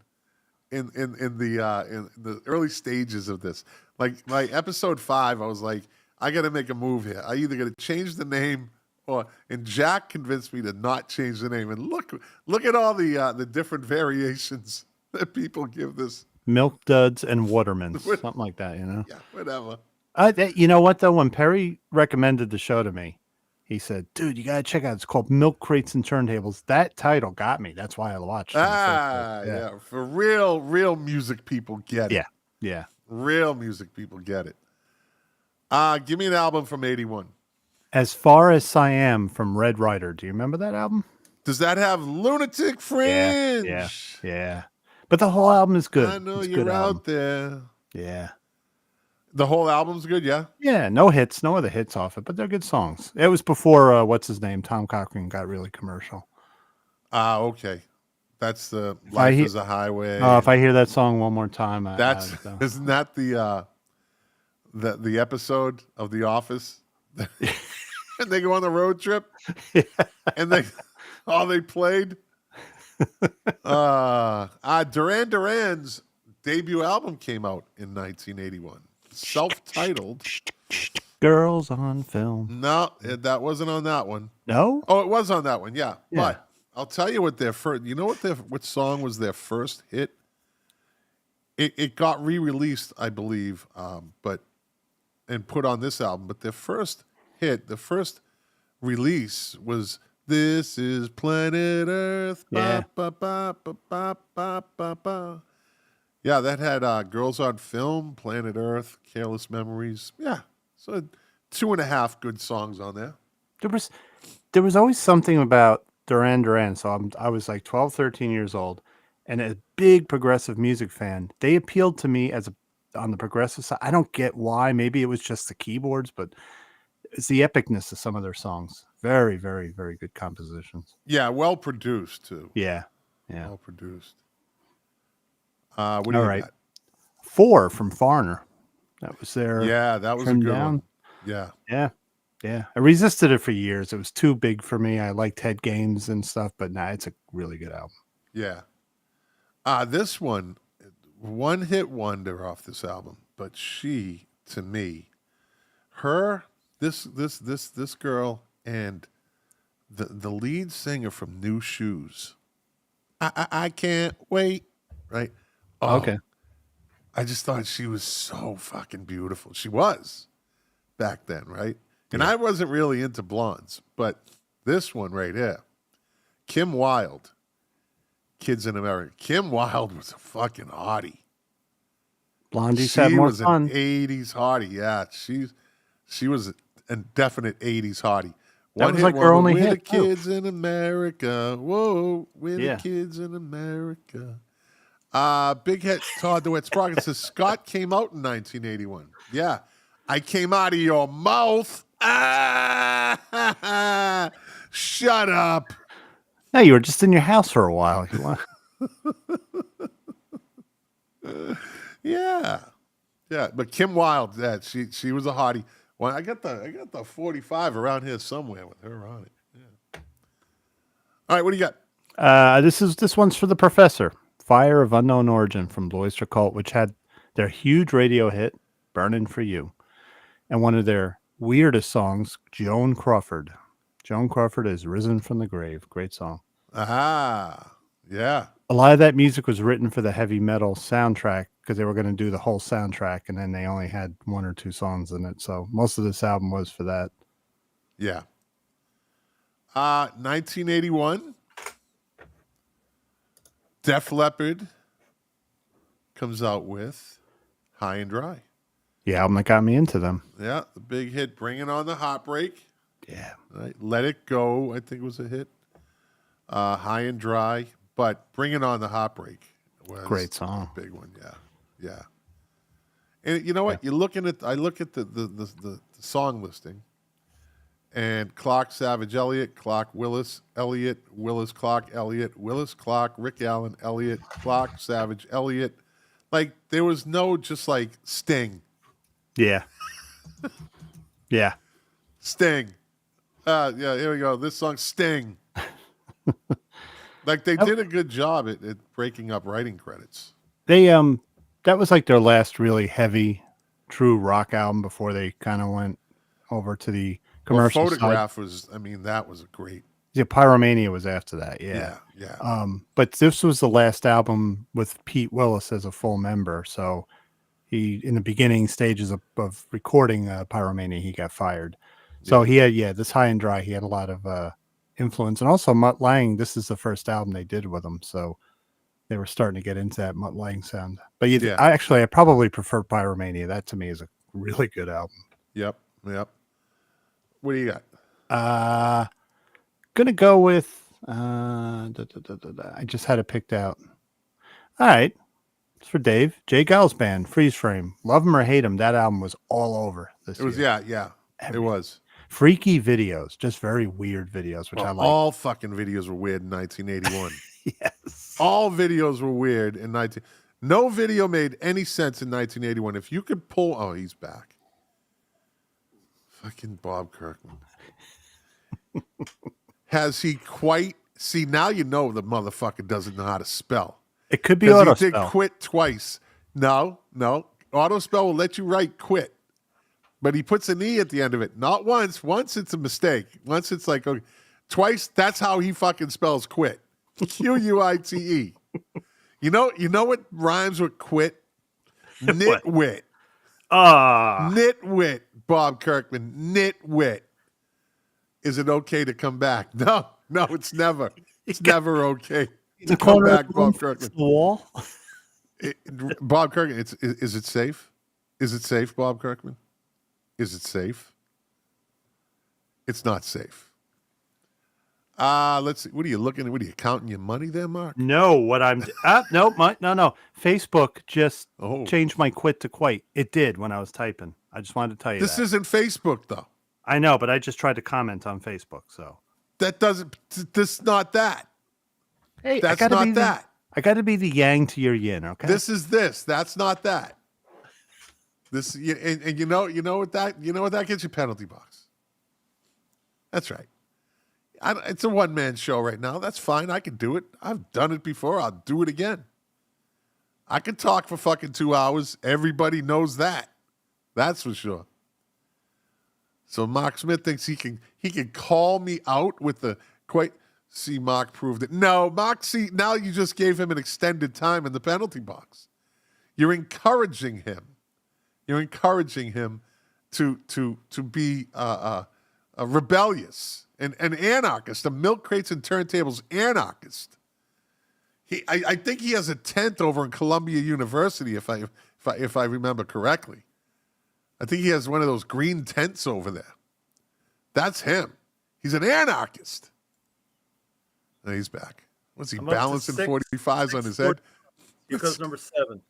in the early stages of this. Like episode 5, I was like, I got to make a move here. I either got to change the name, and Jack convinced me to not change the name. And look at all the different variations that people give this. Milk Duds and Watermans, something like that, you know? Yeah, whatever. You know what, though? When Perry recommended the show to me, he said, dude, you got to check out. It's called Milk Crates and Turntables. That title got me. That's why I watched it. Yeah. For real music people get it. Yeah. Real music people get it. Give me an album from 81. As Far as Siam from Red Rider. Do you remember that album? Does that have Lunatic Fringe? Yeah. But the whole album is good. I know it's you're out there. Yeah. The whole album's good, yeah? Yeah, no hits, no other hits off it, but they're good songs. It was before, what's his name, Tom Cochran got really commercial. Okay. That's the Life is a Highway. If I hear that song one more time, isn't that the episode of The Office? And they go on the road trip, and they played. Duran Duran's debut album came out in 1981. Self-titled. Girls on Film. No, that wasn't on that one. No? Oh, it was on that one, yeah. But I'll tell you what their first, you know what song was their first hit? It got re-released, I believe, and put on this album, but their first hit, the first release was This Is Planet Earth. Yeah. Ba, ba, ba, ba, ba, ba, ba. Yeah, that had Girls on Film, Planet Earth, Careless Memories. Yeah, so 2.5 good songs on there. There was always something about Duran Duran. So I was like 12, 13 years old, and a big progressive music fan. They appealed to me on the progressive side. I don't get why. Maybe it was just the keyboards, but it's the epicness of some of their songs. Very, very, very good compositions. Yeah, well produced too. Yeah. Well produced. What do you got? 4 from Foreigner. That was their. Yeah, that was a good one. Yeah. I resisted it for years. It was too big for me. I liked head games and stuff, but it's a really good album. Yeah. This one hit wonder off this album, but she, to me, this girl and the lead singer from New Shoes. I can't wait. Right. Oh, okay. I just thought she was so fucking beautiful. She was back then, right? And I wasn't really into blondes, but this one right here, Kim Wilde, Kids in America. Kim Wilde was a fucking hottie. Blondies had more fun. She was an 80s hottie. Yeah, she was a definite 80s hottie. That was like her only hit. We're the kids in America. Whoa, we're the kids in America. Big hit Todd DeWitt Sprocket says Scott came out in 1981. Yeah. I came out of your mouth. Shut up. No, you were just in your house for a while. Yeah. But Kim Wilde, she was a hottie. Well, I got the 45 around here somewhere with her on it. Yeah. All right, what do you got? This one's for the Professor. Fire of Unknown Origin from the Oyster Cult, which had their huge radio hit, Burning for You. And one of their weirdest songs, Joan Crawford. Joan Crawford is Risen from the Grave. Great song. Yeah. A lot of that music was written for the heavy metal soundtrack because they were going to do the whole soundtrack, and then they only had 1 or 2 songs in it. So most of this album was for that. Yeah. 1981. Def Leppard, comes out with High and Dry. The album that got me into them. Yeah, the big hit, Bringing on the Heartbreak. Yeah. Right? Let It Go, I think was a hit. High and Dry, but Bringing on the Heartbreak was Great song. a big one. Yeah. And you know what? You're looking at. I look at the song listing, and Clark, Savage, Elliott, Clark, Willis, Elliott, Willis, Clark, Elliott, Willis, Clark, Rick Allen, Elliott, Clark, Savage, Elliott. Like there was no just like Sting. Yeah. Yeah. Sting. Yeah, here we go. This song, Sting. Like they did a good job at breaking up writing credits. They that was like their last really heavy, true rock album before they kind of went over to the commercial Photograph side. was. I mean, that was a great. Yeah, Pyromania was after that. Yeah. But this was the last album with Pete Willis as a full member. So he, in the beginning stages of recording Pyromania, he got fired. So he had, this High and Dry, he had a lot of influence. And also Mutt Lange, this is the first album they did with him. So they were starting to get into that Mutt Lange sound. But I probably prefer Pyromania. That to me is a really good album. Yep. What do you got? Gonna go with I just had it picked out. All right. It's for Dave. Jay Giles Band, Freeze Frame. Love him or hate him, that album was all over this year. It was, yeah. It was. Freaky videos, just very weird videos, which I like. All fucking videos were weird in 1981. Yes. All videos were weird in No video made any sense in 1981. If you could pull, oh, he's back. Fucking Bob Kirkman. Has he quite, see, now you know the motherfucker doesn't know how to spell. It could be auto auto he did quit twice. No. Auto spell will let you write quit. But he puts an E at the end of it. Not once. Once it's a mistake. Once it's like, okay. Twice, that's how he fucking spells quit. Quite. You know what rhymes with quit? Nitwit. Nitwit, Bob Kirkman. Nitwit. Is it okay to come back? No, it's never. It's never okay to come back, Bob Kirkman. The wall. Bob Kirkman, is it safe? Is it safe, Bob Kirkman? Is it safe? It's not safe. Let's see. What are you looking at? What are you counting your money there, Mark? No, what I'm no. Facebook just changed my quit to quite. It did when I was typing. I just wanted to tell you this isn't Facebook though. I know, but I just tried to comment on Facebook. So that doesn't. This not that. Hey, that's not that. I got to be the yang to your yin. Okay. This is this. That's not that. This and you know what that gets you, penalty box. That's right. It's a one-man show right now. That's fine. I can do it. I've done it before. I'll do it again. I can talk for fucking 2 hours. Everybody knows that. That's for sure. So Mark Smith thinks he can call me out with the quite. See, Mark proved it. No, Mark. See, now you just gave him an extended time in the penalty box. You're encouraging him. You're encouraging him to be rebellious. An anarchist, a milk crates and turntables anarchist. I think he has a tent over in Columbia University, if I remember correctly. I think he has one of those green tents over there. That's him. He's an anarchist. And he's back. What's he balancing 45s on his head? Here goes number 7.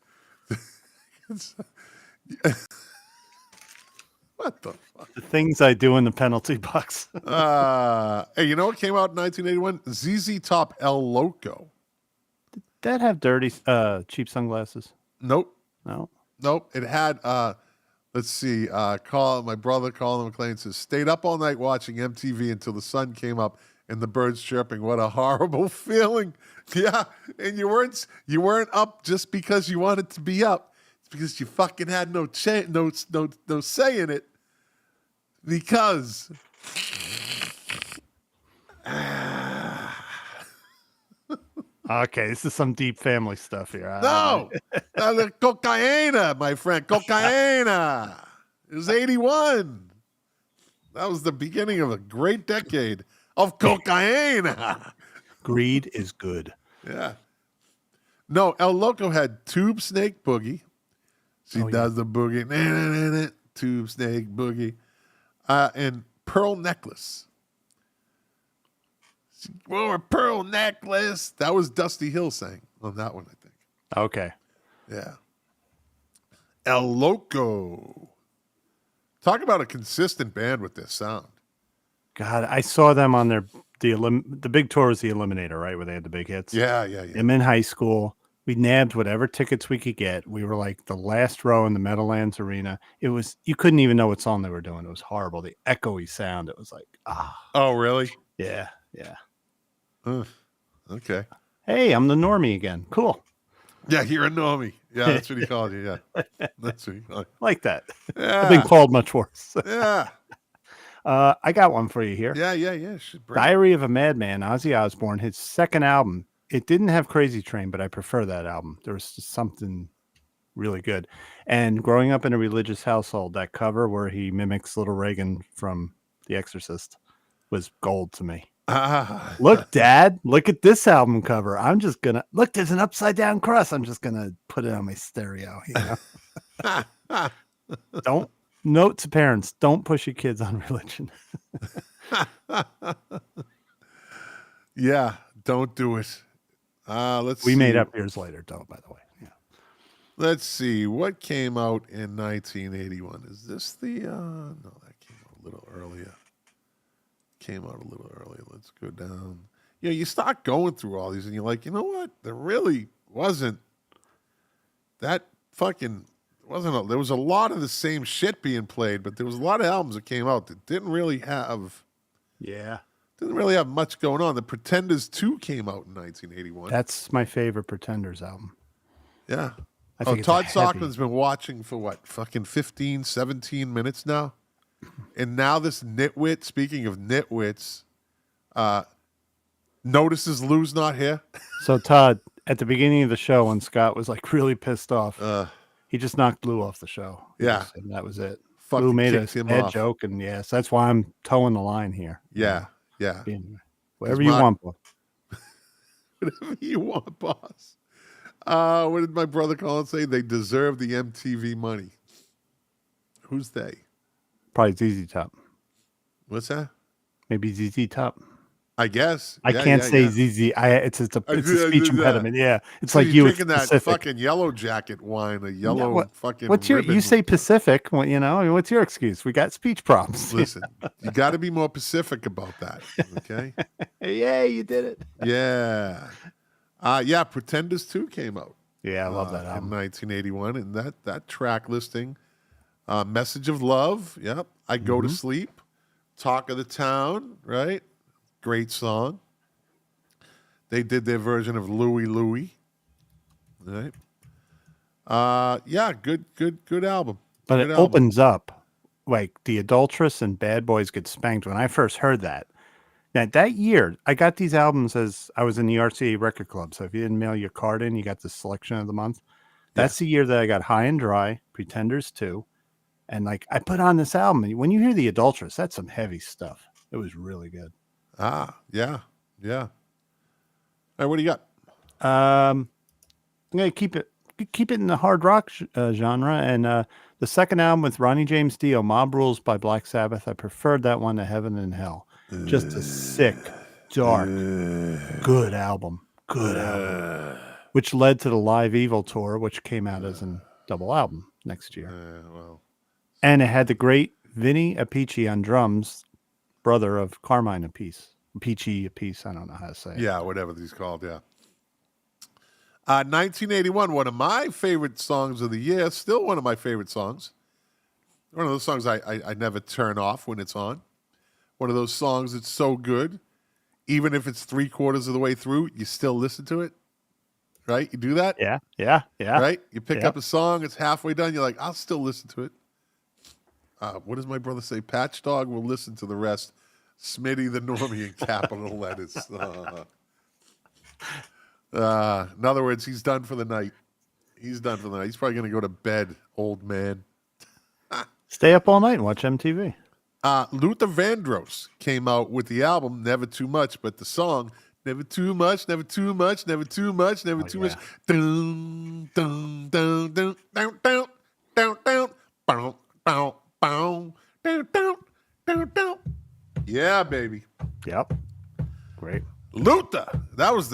What the fuck? The things I do in the penalty box. Hey, you know what came out in 1981? ZZ Top El Loco. Did that have dirty, cheap sunglasses? Nope. No. Nope. It had, let's see, my brother Colin McLean says, stayed up all night watching MTV until the sun came up and the birds chirping. What a horrible feeling. Yeah. And you weren't up just because you wanted to be up. It's because you fucking had no say in it. Because okay, this is some deep family stuff here. No, cocaina, my friend, cocaina. It was 81. That was the beginning of a great decade of cocaina. Greed is good. Yeah. No, El Loco had Tube Snake Boogie. She does the boogie. Tube Snake Boogie. And Pearl Necklace. She wore a pearl necklace. That was Dusty Hill sang on that one, I think. Okay. Yeah. El Loco. Talk about a consistent band with this sound. God, I saw them on the big tour was the Eliminator, right? Where they had the big hits. Yeah. I'm in high school. We nabbed whatever tickets we could get. We were like the last row in the Meadowlands Arena. You couldn't even know what song they were doing. It was horrible. The echoey sound. It was like, Oh, really? Yeah. Okay. Hey, I'm the normie again. Cool. Yeah, you're a normie. Yeah, that's what he called you. Yeah. That's what he called you. Like that. Yeah. I've been called much worse. Yeah. I got one for you here. Yeah. Diary of a Madman, Ozzy Osbourne, his second album. It didn't have Crazy Train, but I prefer that album. There was just something really good. And growing up in a religious household, that cover where he mimics Little Reagan from The Exorcist was gold to me. Look, Dad, look at this album cover. I'm just gonna look. There's an upside down cross. I'm just gonna put it on my stereo. You know? Don't note to parents: don't push your kids on religion. Yeah, don't do it. Let's. We made up years later, though. By the way, yeah. Let's see what came out in 1981. Is this the? No, that came out a little earlier. Let's go down. Yeah, you start going through all these, and you're like, you know what? There really wasn't that fucking wasn't. There was a lot of the same shit being played, but there was a lot of albums that came out that didn't really have much going on. The Pretenders 2 came out in 1981. That's my favorite Pretenders album. Yeah. I think Todd Sockman's been watching for what? Fucking 15, 17 minutes now? And now this nitwit, speaking of nitwits, notices Lou's not here. So Todd, at the beginning of the show, when Scott was like really pissed off, he just knocked Lou off the show. Yeah. And that was it. Fucking Lou made a kicked him bad off. joke, and yes, that's why I'm towing the line here. Yeah. Whatever you want, boy. Whatever you want, boss. What did my brother Colin say? They deserve the MTV money. Who's they? Probably ZZ Top. What's that? Maybe ZZ Top. I guess. I can't say ZZ. It's a speech impediment. Yeah, it's like you drinking that fucking Yellow Jacket wine, a yellow fucking. What's your? ribbon. You say Pacific. Well, you know, what's your excuse? We got speech problems. Listen, you got to be more Pacific about that. Okay. Yeah, you did it. Yeah. Pretenders 2 came out. Yeah, I love that album. In 1981, and that track listing, Message of Love. Yep. I Go to Sleep. Talk of the Town. Right. Great song. They did their version of Louie Louie. Right. Good album. But Good it album. opens up like The Adulteress and Bad Boys Get Spanked. When I first heard that, now that year, I got these albums as I was in the RCA Record Club. So if you didn't mail your card in, you got the selection of the month. That's the year that I got High and Dry, Pretenders 2. And like I put on this album. And when you hear The Adulteress, that's some heavy stuff. It was really good. Yeah. All right, what do you got? I'm gonna keep it in the hard rock genre, and the second album with Ronnie James Dio, Mob Rules by Black Sabbath. I preferred that one to Heaven and Hell. Just a sick, dark, good album. Which led to the Live Evil tour, which came out as a double album next year. And it had the great Vinny Appice on drums, brother of Carmine Appice. Appice, I don't know how to say it. Yeah, whatever he's called, yeah. 1981, one of my favorite songs of the year. Still one of my favorite songs. One of those songs I never turn off when it's on. One of those songs that's so good, even if it's 3/4 of the way through, you still listen to it. Right? You do that? Yeah. Right? You pick up a song, it's halfway done, you're like, I'll still listen to it. What does my brother say? Patch Dog will listen to the rest. Smitty the Normie in capital letters. In other words, he's done for the night. He's probably going to go to bed, old man. Stay up all night and watch MTV. Luther Vandross came out with the album Never Too Much, but the song Never too much, never too much, never too much, never too much. Dun, dun, dun, dun, dun, dun, dun, dun, bow, bow, bow, dun, dun, dun, dun. Yeah, baby. Yep. Great. Luther. That was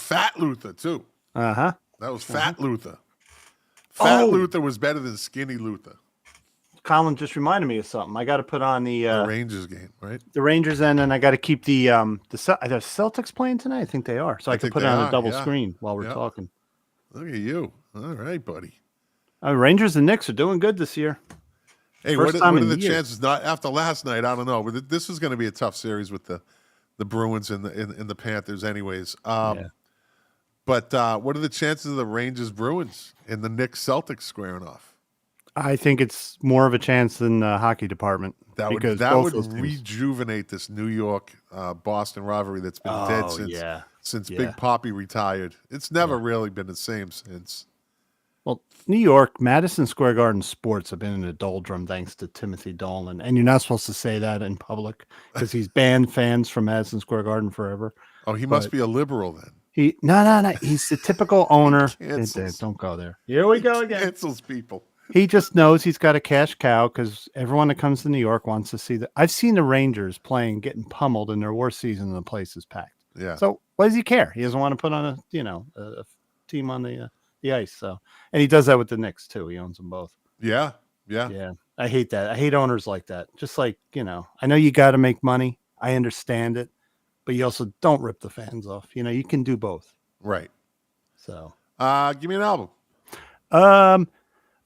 Fat Luther too. Uh-huh. That was Fat Luther. Fat Luther was better than Skinny Luther. Colin just reminded me of something. I got to put on the Rangers game, right? The Rangers end, and I got to keep the are the Celtics playing tonight? I think they are. So I can put it on a double screen while we're talking. Look at you. All right, buddy. Rangers and Knicks are doing good this year. Hey, what are the chances? Not after last night, I don't know. But this is going to be a tough series with the Bruins and the Panthers, anyways. But what are the chances of the Rangers Bruins and the Knicks Celtics squaring off? I think it's more of a chance than the hockey department. That would rejuvenate this New York Boston rivalry that's been dead since Big Poppy retired. It's never really been the same since. Well, New York, Madison Square Garden sports have been in a doldrum thanks to Timothy Dolan. And you're not supposed to say that in public because he's banned fans from Madison Square Garden forever. Oh, he must be a liberal then. No. He's the typical owner. Don't go there. Here we go again. Cancels people. He just knows he's got a cash cow because everyone that comes to New York wants to see that. I've seen the Rangers playing, getting pummeled in their worst season, and the place is packed. Yeah. So why does he care? He doesn't want to put on a team on the ice. So, and he does that with the Knicks too. He owns them both. Yeah. I hate that. I hate owners like that. Just like, I know you got to make money. I understand it, but you also don't rip the fans off. You can do both. Right. So, give me an album.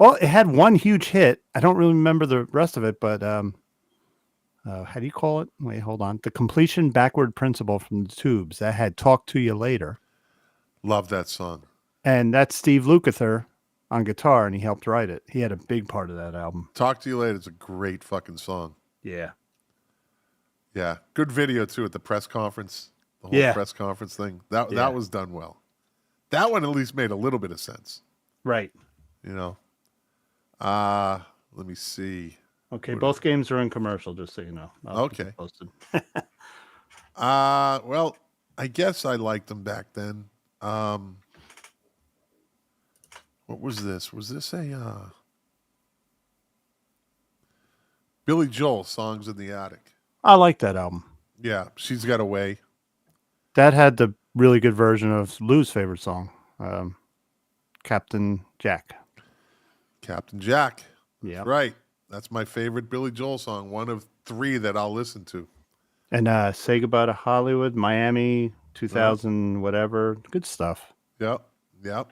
Well, it had one huge hit. I don't really remember the rest of it, but how do you call it? Wait, hold on. The Completion Backward Principle from the Tubes. That had Talk to You Later. Love that song. And that's Steve Lukather on guitar, and he helped write it. He had a big part of that album. Talk to You Later is a great fucking song. Yeah. Yeah. Good video, too, at the press conference. The whole press conference thing. That was done well. That one at least made a little bit of sense. Right. Let me see. Okay, both games are in commercial, just so you know. Okay. Well, I guess I liked them back then. What was this? Was this a Billy Joel, Songs in the Attic? I like that album. Yeah, She's Got Away. That had the really good version of Lou's favorite song, Captain Jack. Captain Jack. Yeah. Right. That's my favorite Billy Joel song. One of 3 that I'll listen to. And Say Goodbye to Hollywood, Miami, 2000, whatever. Good stuff. Yep. Yeah.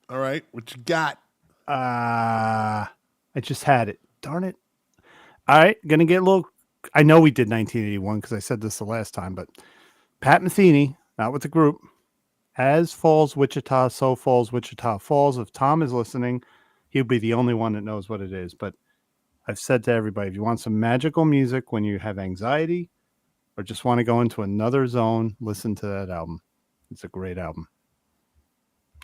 All right. What you got? I just had it. Darn it. All right. Going to get a little. I know we did 1981 because I said this the last time, but Pat Metheny, not with the group, As Falls Wichita, So Falls Wichita Falls. If Tom is listening, he'll be the only one that knows what it is. But I've said to everybody, if you want some magical music when you have anxiety or just want to go into another zone, listen to that album. It's a great album.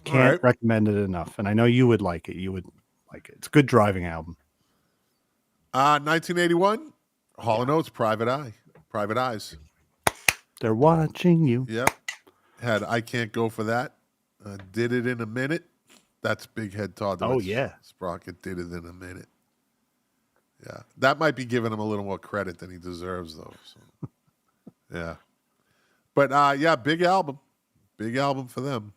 Can't recommend it enough. And I know you would like it. You would like it. It's a good driving album. 1981, Hall & Oates, Private Eye. Private Eyes. They're watching you. Yep. Had I Can't Go For That. Did It in a Minute. That's Big Head Todd. Sprocket did it in a minute. Yeah. That might be giving him a little more credit than he deserves, though. So. Yeah. But, big album. Big album for them.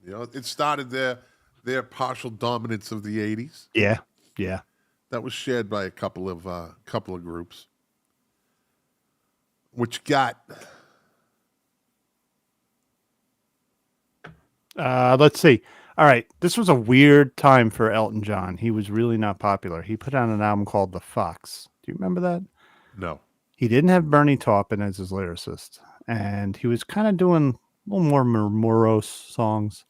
It started their partial dominance of the 80s. Yeah. That was shared by a couple of groups. What you got? Let's see. All right. This was a weird time for Elton John. He was really not popular. He put out an album called The Fox. Do you remember that? No. He didn't have Bernie Taupin as his lyricist. And he was kind of doing a little more morose songs.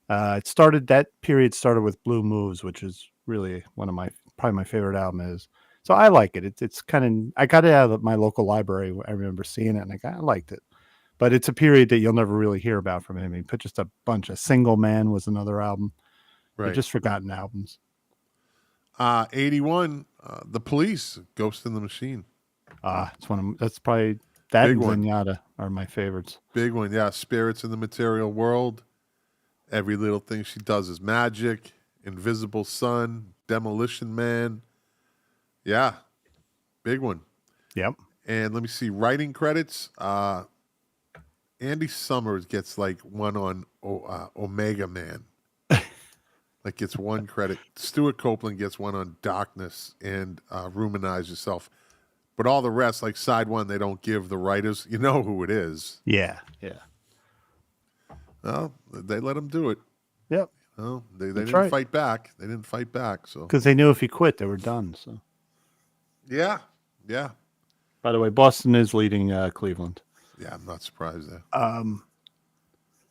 That period started with Blue Moves, which is really probably my favorite album is. So I like it. It's kind of, I got it out of my local library. I remember seeing it and I liked it. But it's a period that you'll never really hear about from him. He put just a bunch of Single Man was another album. Right. They're just forgotten albums. 81, The Police, Ghost in the Machine. That's probably That Big and one. Zenyatta are my favorites. Big one, yeah. Spirits in the Material World. Every Little Thing She Does Is Magic. Invisible Sun. Demolition Man. Yeah. Big one. Yep. And let me see. Writing credits. Andy Summers gets like one on Omega Man. Like gets one credit. Stuart Copeland gets one on Darkness and Ruminize Yourself. But all the rest, like side one, they don't give the writers. You know who it is. Yeah. Yeah. Well, they let him do it. Yep. Well, they didn't fight back. They didn't fight back. So because they knew if he quit, they were done. So yeah. Yeah. by the way, Boston is leading Cleveland. Yeah, I'm not surprised there. All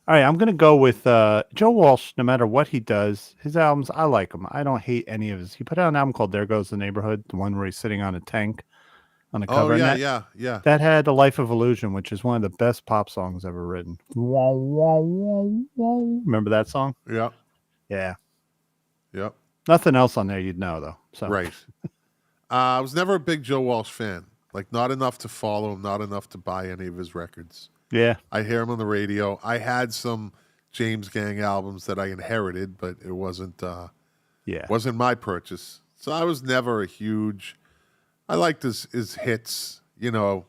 right, I'm gonna go with Joe Walsh. No matter what he does, his albums, I like them. I don't hate any of his. He put out an album called "There Goes the Neighborhood," the one where he's sitting on a tank on the cover. Oh yeah, and yeah. That had "A Life of Illusion," which is one of the best pop songs ever written. Remember that song? Yeah. Yeah. Yep. Nothing else on there you'd know though. So. Right. I was never a big Joe Walsh fan. Like, not enough to follow him, not enough to buy any of his records. Yeah. I hear him on the radio. I had some James Gang albums that I inherited, but it wasn't wasn't my purchase. So I was never a huge. I liked his hits, you know,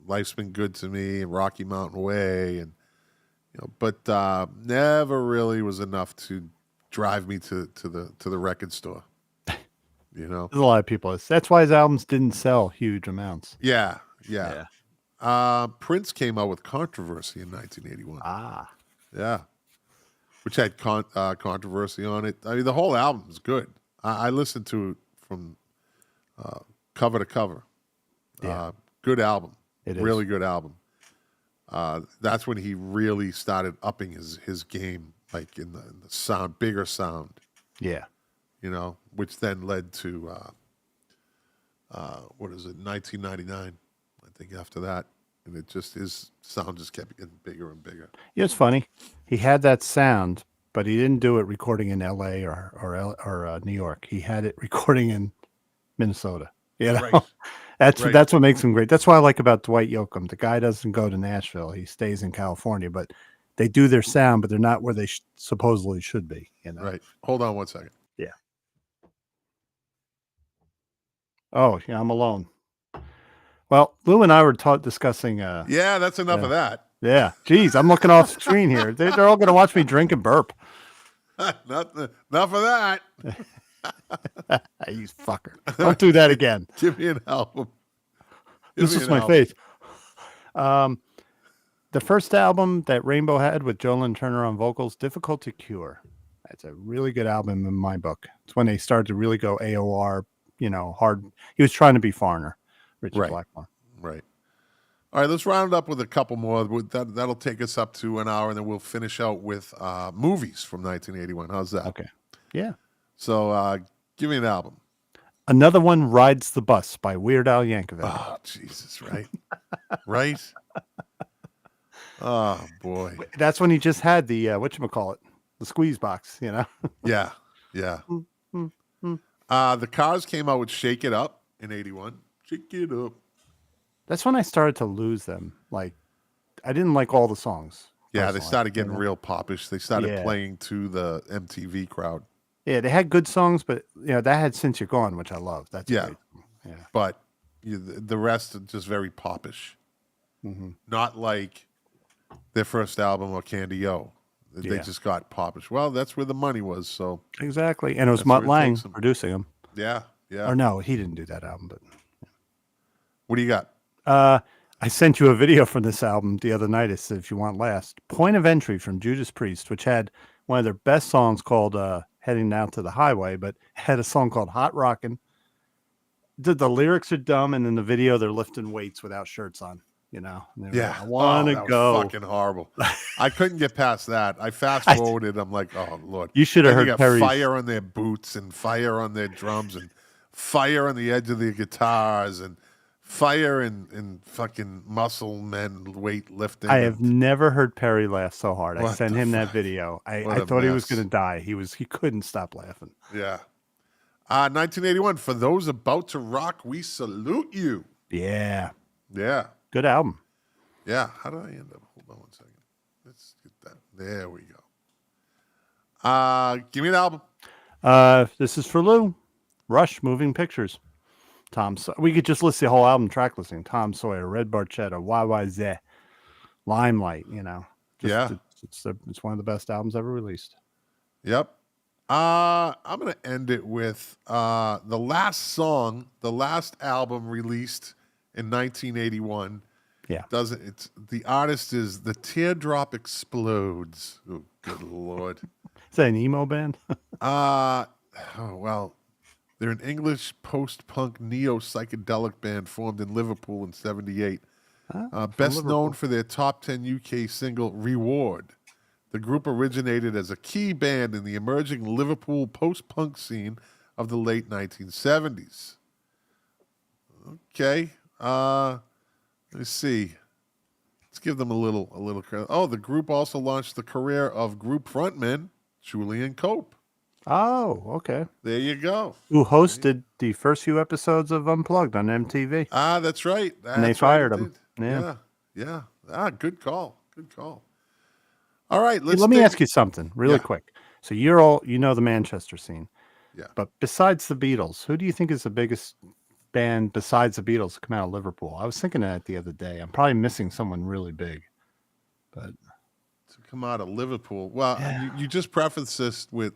Life's Been Good to Me and Rocky Mountain Way, and but never really was enough to drive me to the record store. You know, There's a lot of people. That's why his albums didn't sell huge amounts. Yeah. Prince came out with Controversy in 1981. Ah. Yeah. Which had controversy on it. I mean, the whole album is good. I listened to it from cover to cover. Yeah. Good album. It is. Really good album. That's when he really started upping his game, like in the sound, bigger sound. Yeah. You know, which then led to, 1999, I think, after that. And his sound just kept getting bigger and bigger. Yeah, it's funny. He had that sound, but he didn't do it recording in L.A. or New York. He had it recording in Minnesota. You know, Right. That's what makes him great. That's what I like about Dwight Yoakam. The guy doesn't go to Nashville. He stays in California, but they do their sound, but they're not where they supposedly should be. You know? Right. Hold on one second. Yeah. Oh, yeah, I'm alone. Well, Lou and I were discussing. Yeah, that's enough of that. Yeah. Geez, I'm looking off screen here. They're all going to watch me drink and burp. Enough of that. You fucker. Don't do that again. Give me an album. This is my face. The first album that Rainbow had with Jolyn Turner on vocals, Difficult to Cure. That's a really good album in my book. It's when they started to really go AOR, hard. He was trying to be Foreigner, Richard Blackmore. Right. All right, let's round up with a couple more. That'll take us up to an hour, and then we'll finish out with movies from 1981. How's that? Okay. Yeah. So give me an album. Another one, Rides the Bus by Weird Al Yankovic. Oh, Jesus, right? Right? Oh, boy. That's when he just had the, whatchamacallit, the squeeze box, Yeah. The Cars came out with Shake It Up in 81. Shake It Up. That's when I started to lose them. Like, I didn't like all the songs. Yeah, they started getting real popish. They started Yeah. playing to the MTV crowd. Yeah, they had good songs, but that had Since You're Gone, which I love. That's Yeah. great. Yeah. But the rest are just very popish. Mm-hmm. Not like their first album or Candy O. They Yeah. just got popish. Well, that's where the money was. So Exactly. And it was That's Mutt where it Lange takes 'em. producing them. yeah. Or no, he didn't do that album, but What do you got? I sent you a video from this album the other night. It said, if you want last. Point of Entry from Judas Priest, which had one of their best songs called Heading Down to the Highway, but had a song called Hot Rockin'. The lyrics are dumb, and in the video, they're lifting weights without shirts on, And they're like, I want to that was go. fucking horrible. I couldn't get past that. I fast forwarded. I'm like, oh, Lord. You should have Then heard you got Perry's. fire on their boots and fire on their drums and fire on the edge of their guitars and fire and fucking muscle men weight lifting. I have never heard Perry laugh so hard. I What sent the him that fuck? video. I What a thought he was mess. going to die. He couldn't stop laughing. Yeah. 1981. For those about to rock, we salute you. Yeah. Yeah. Good album. Yeah. How did I end up? Hold on one second. Let's get that. There we go. Give me an album. This is for Lou. Rush, Moving Pictures. We could just list the whole album track listing. Tom Sawyer, Red Barchetta, YYZ, Limelight. It's one of the best albums ever released. Yep. I'm gonna end it with the last album released in 1981. Yeah. The artist is The Teardrop Explodes. Oh, good Lord. Is that an emo band? Well, they're an English post-punk neo-psychedelic band formed in Liverpool in 1978. Best known for their top 10 UK single, Reward. The group originated as a key band in the emerging Liverpool post-punk scene of the late 1970s. Okay. Let's see. Let's give them a little credit. Oh, the group also launched the career of group frontman Julian Cope. Oh, okay. There you go. Who hosted the first few episodes of Unplugged on MTV. That's right. And they fired him. Yeah. Good call. All right. Let me ask you something really quick. So you know the Manchester scene. Yeah. But besides the Beatles, who do you think is the biggest band besides the Beatles to come out of Liverpool? I was thinking that the other day. I'm probably missing someone really big. But to come out of Liverpool. Well, you just prefaced this with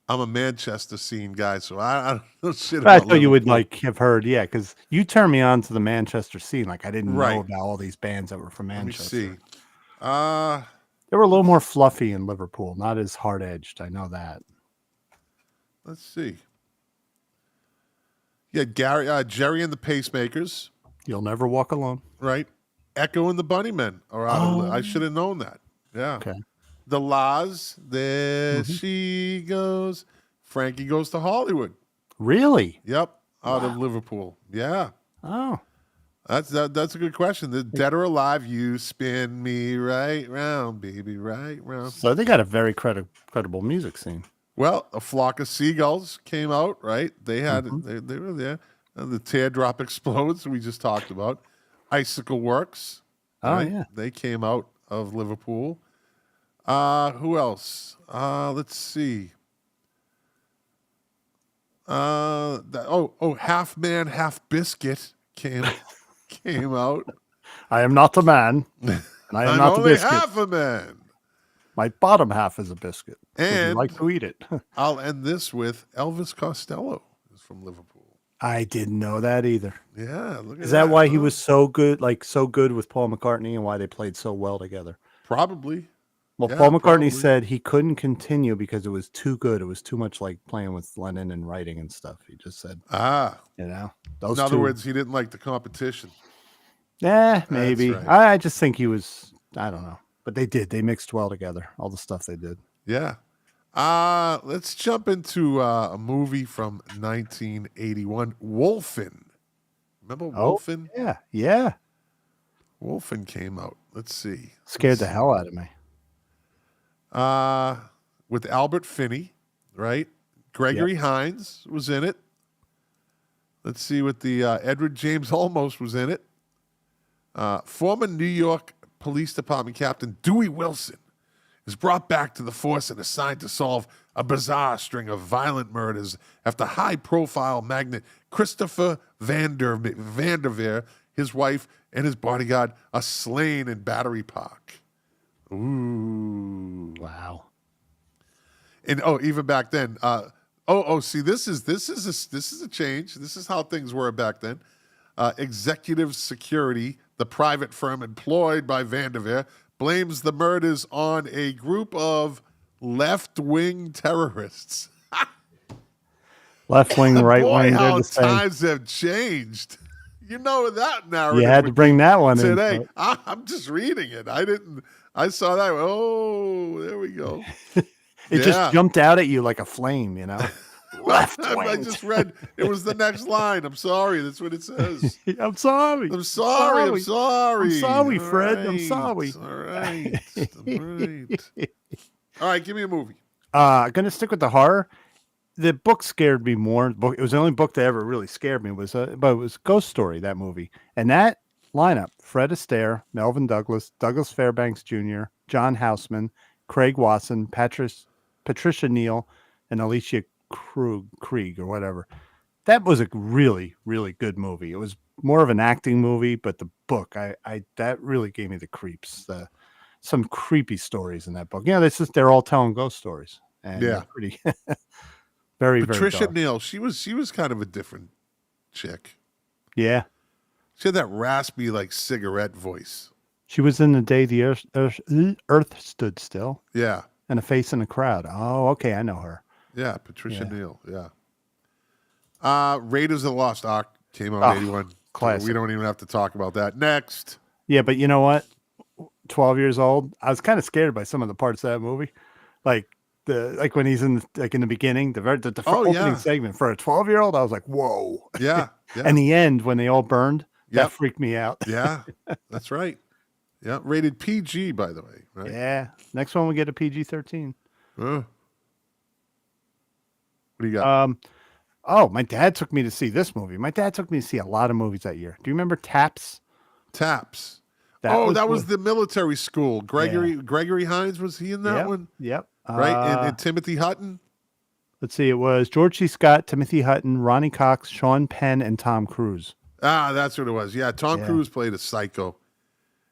I'm a Manchester scene guy, so I don't know shit about I thought you would Liverpool. have heard, because you turned me on to the Manchester scene. Like I didn't Right. know about all these bands that were from Manchester. Let me see. They were a little more fluffy in Liverpool, not as hard edged. I know that. Let's see. Yeah, Jerry and the Pacemakers, You'll Never Walk Alone. right? Echo and the Bunnymen are out of I should have known that. Yeah. Okay. The La's, there she goes. Frankie Goes to Hollywood. Really? Yep, out of Liverpool. Yeah. Oh. That's a good question. The Dead or Alive, you spin me right round, baby, right round. So they got a very credible music scene. Well, A Flock of Seagulls came out, right? They had they were there. And the Teardrop Explodes, we just talked about. Icicle Works. Oh, right? yeah. They came out of Liverpool. Who else? Let's see. Half Man, Half Biscuit came out. I am not a man, and I am I'm not a only biscuit. half a man. My bottom half is a biscuit. Would you And like to eat it? I'll end this with Elvis Costello is from Liverpool. I didn't know that either. Yeah, look at Is that why he was so good with Paul McCartney, and why they played so well together? Probably. Well, Yeah, Paul McCartney probably. said he couldn't continue because it was too good. It was too much like playing with Lennon and writing and stuff. He just said, those In other two. words, he didn't like the competition. Yeah, maybe. right. I just think he was, I don't know. But they did. They mixed well together, all the stuff they did. Yeah. Let's jump into a movie from 1981, Wolfen. Remember Wolfen? Yeah. Wolfen came out. Let's see. Scared the hell out of me. With Albert Finney, right? Gregory Hines was in it. Let's see what the Edward James Olmos was in it. Former New York Police Department Captain Dewey Wilson is brought back to the force and assigned to solve a bizarre string of violent murders after high-profile magnate Christopher Vanderveer, his wife, and his bodyguard are slain in Battery Park. Ooh. Wow. And even back then, see, this is a change. This is how things were back then. Executive Security, the private firm employed by Vanderveer, blames the murders on a group of left-wing terrorists. Left wing, right Boy, wing, they're how the same. times have changed. You know that narrative. You had to bring that one today. in. I'm just reading it. I saw that. Oh, there we go. It just jumped out at you like a flame, Left I wing. just read it was the next line. I'm sorry. That's what it says. I'm sorry. I'm sorry. I'm sorry. I'm sorry, All Fred. I'm right. sorry. All right. All right. All right. Give me a movie. Gonna stick with the horror. the book scared me more. It was the only book that ever really scared me. But it was Ghost Story, that movie, and that lineup: Fred Astaire, Melvin Douglas, Douglas Fairbanks Jr., John Houseman, Craig Wasson, Patricia Neal, and Alicia Krieg or whatever. That was a really, really good movie. It was more of an acting movie, but the book, that really gave me the creeps. Some creepy stories in that book. Yeah, they're all telling ghost stories, and they're pretty, very, Patricia very dark. Neal, she was kind of a different chick. Yeah, She had that raspy, like, cigarette voice. she was in The Day the Earth Stood Still. Yeah. And A Face in a Crowd. Oh, okay, I know her. Yeah, Patricia Neal. Yeah. Raiders of the Lost Ark came out in 81. Classic. We don't even have to talk about that. Next. Yeah, but you know what? 12 years old, I was kind of scared by some of the parts of that movie. Like when he's in the beginning, the opening segment for a 12-year-old, I was like, whoa. Yeah. Yeah. And the end when they all burned, that freaked me out. Yeah. That's right. Yeah. Rated PG, by the way. Right? Yeah. Next one we get a PG-13. What do you got? My dad took me to see this movie. My dad took me to see a lot of movies that year. Do you remember Taps? Taps. That was the military school. Gregory Hines, was he in that one? Yep. Right? And Timothy Hutton? Let's see. It was George C. Scott, Timothy Hutton, Ronnie Cox, Sean Penn, and Tom Cruise. Ah, that's what it was. Yeah, Tom Cruise played a psycho.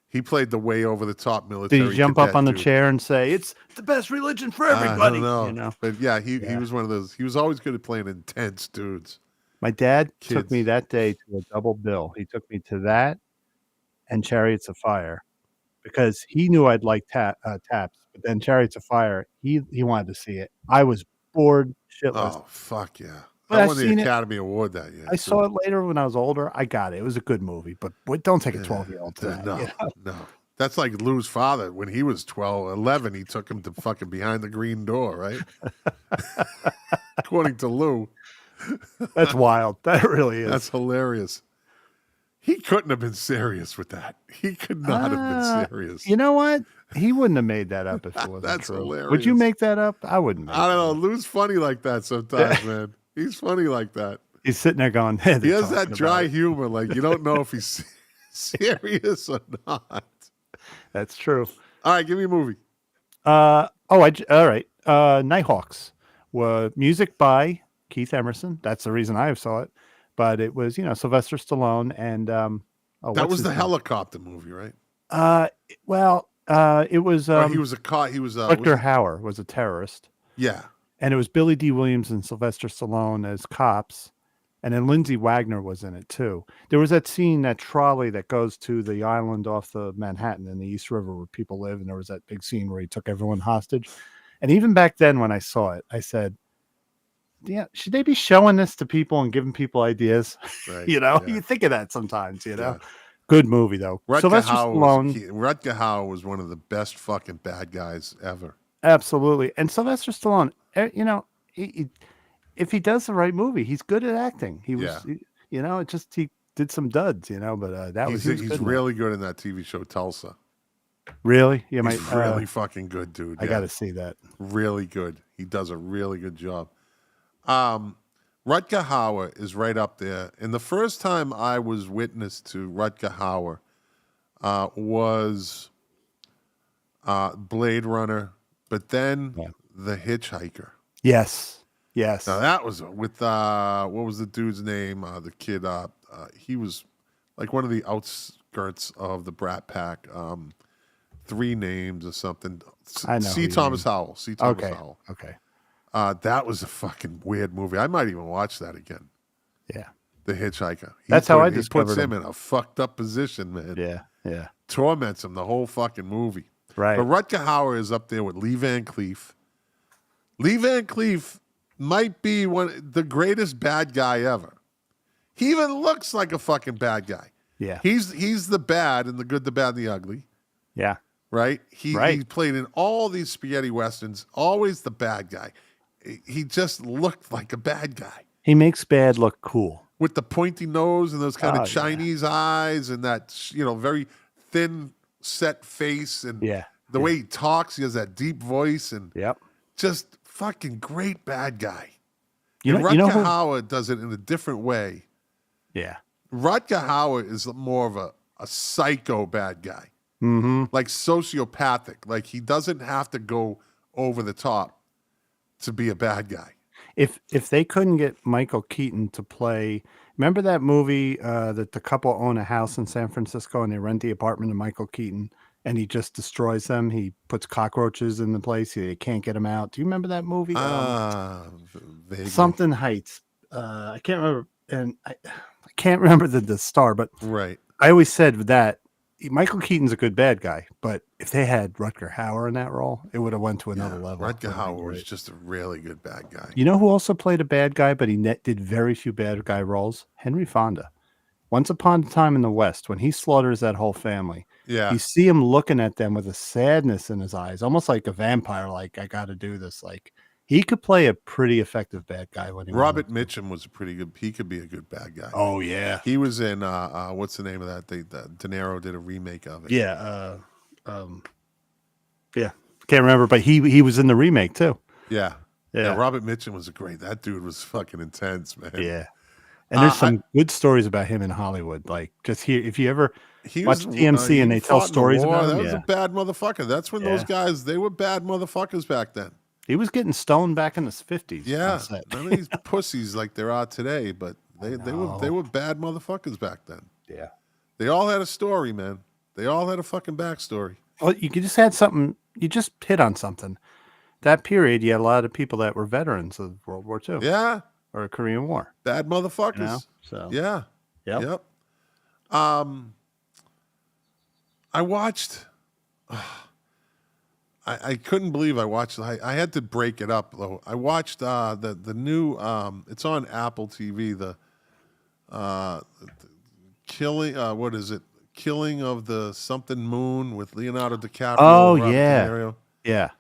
He played the way over the top military. Did he jump up on the chair and say, "It's the best religion for everybody"? I don't know. You know? But yeah, he was one of those. He was always good at playing intense dudes. My dad took me that day to a double bill. He took me to that and Chariots of Fire because he knew I'd like Taps, but then Chariots of Fire, he wanted to see it. I was bored shitless. Oh fuck yeah! But I won the Academy Award that year. I saw it later when I was older. I got it. It was a good movie, but don't take a 12-year-old to that. No. That's like Lou's father. When he was 11, he took him to fucking Behind the Green Door, right? According to Lou. That's wild. That really is. That's hilarious. He couldn't have been serious with that. He could not have been serious. You know what? He wouldn't have made that up if it wasn't That's true. hilarious. Would you make that up? I wouldn't. I don't know. Lou's funny like that sometimes, man. He's funny like that. He's sitting there going, hey, he has that dry humor. Like, you don't know if he's serious or not. That's true. All right, give me a movie. All right. Nighthawks. Music by Keith Emerson. That's the reason I saw it. But it was, Sylvester Stallone and that was the helicopter movie, right? It was he was a cop. He was Rutger Hauer was a terrorist. Yeah. And it was Billy D. Williams and Sylvester Stallone as cops. And then Lindsay Wagner was in it too. There was that scene, that trolley that goes to the island off the Manhattan in the East River where people live. And there was that big scene where he took everyone hostage. And even back then when I saw it, I said, yeah, should they be showing this to people and giving people ideas? Right, you think of that sometimes, Yeah. Good movie though. Sylvester Stallone. Rutger Hauer was one of the best fucking bad guys ever. Absolutely. And Sylvester Stallone, if he does the right movie, he's good at acting. He was, he did some duds, but he's really good in that TV show Tulsa. Really? Yeah, he's really fucking good, dude. I got to see that. Really good. He does a really good job. Rutger Hauer is right up there. And the first time I was witness to Rutger Hauer was Blade Runner, but then The Hitchhiker. Yes. Yes. Now that was with what was the dude's name? The kid. He was like one of the outskirts of the Brat Pack. 3 names or something. I know. C. Thomas Howell. C. Thomas Howell. Okay. That was a fucking weird movie. I might even watch that again. Yeah. The Hitchhiker. That's how I discovered He puts him in a fucked up position, man. Yeah. Yeah. Torments him the whole fucking movie. Right. But Rutger Hauer is up there with Lee Van Cleef. Lee Van Cleef might be the greatest bad guy ever. He even looks like a fucking bad guy. Yeah. He's the bad and the good, the bad, and the ugly. Yeah. Right? He played in all these spaghetti westerns, always the bad guy. He just looked like a bad guy. He makes bad look cool. With the pointy nose and those kind of Chinese eyes and that, very thin set face and the way he talks, he has that deep voice and just fucking great bad guy. And Rutger Hauer does it in a different way. Yeah. Rutger Hauer is more of a psycho bad guy. Mm-hmm. Like sociopathic. Like he doesn't have to go over the top to be a bad guy. If they couldn't get Michael Keaton to play, remember that movie that the couple own a house in San Francisco and they rent the apartment to Michael Keaton and he just destroys them. He puts cockroaches in the place. They can't get him out. Do you remember that movie? Something Heights. I can't remember, and I can't remember the star, but right. I always said that Michael Keaton's a good bad guy, but if they had Rutger Hauer in that role, it would have went to another level. Rutger Hauer was just a really good bad guy. You know who also played a bad guy, but he did very few bad guy roles? Henry Fonda. Once Upon a Time in the West, when he slaughters that whole family, you see him looking at them with a sadness in his eyes, almost like a vampire, like, I got to do this. Like, he could play a pretty effective bad guy. When Robert Mitchum was a pretty good, he could be a good bad guy. Oh, yeah. He was in, what's the name of that? De Niro did a remake of it. Yeah. Yeah. Can't remember, but he was in the remake, too. Yeah. Robert Mitchum was that dude was fucking intense, man. Yeah. And there's some good stories about him in Hollywood. Like, just here, if you ever watch TMC and they tell stories about him. That was a bad motherfucker. That's when those guys, they were bad motherfuckers back then. He was getting stoned back in the 50s. Yeah. None of these pussies like there are today, but they were bad motherfuckers back then. Yeah. They all had a story, man. They all had a fucking backstory. Well, you just had something, you just hit on something. That period, you had a lot of people that were veterans of World War II. Yeah. Or the Korean War. Bad motherfuckers. You know? So yeah. Yep. I watched I couldn't believe I watched I had to break it up though. I watched the new it's on Apple TV, the killing what is it? Killing of the something moon with Leonardo DiCaprio. Oh yeah. Yeah.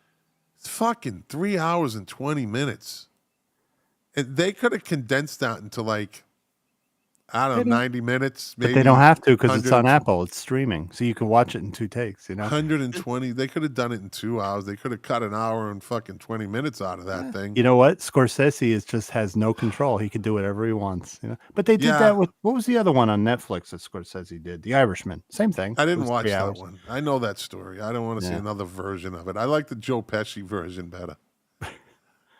It's fucking 3 hours and 20 minutes. And they could have condensed that into like, I don't know, 90 minutes. Maybe, but they don't have to because it's on Apple. It's streaming. So you can watch it in 2 takes, you know? 120. They could have done it in 2 hours. They could have cut an hour and fucking 20 minutes out of that thing. You know what? Scorsese just has no control. He can do whatever he wants. You know? But they did that with, what was the other one on Netflix that Scorsese did? The Irishman. Same thing. I didn't watch that one. I know that story. I don't want to see another version of it. I like the Joe Pesci version better.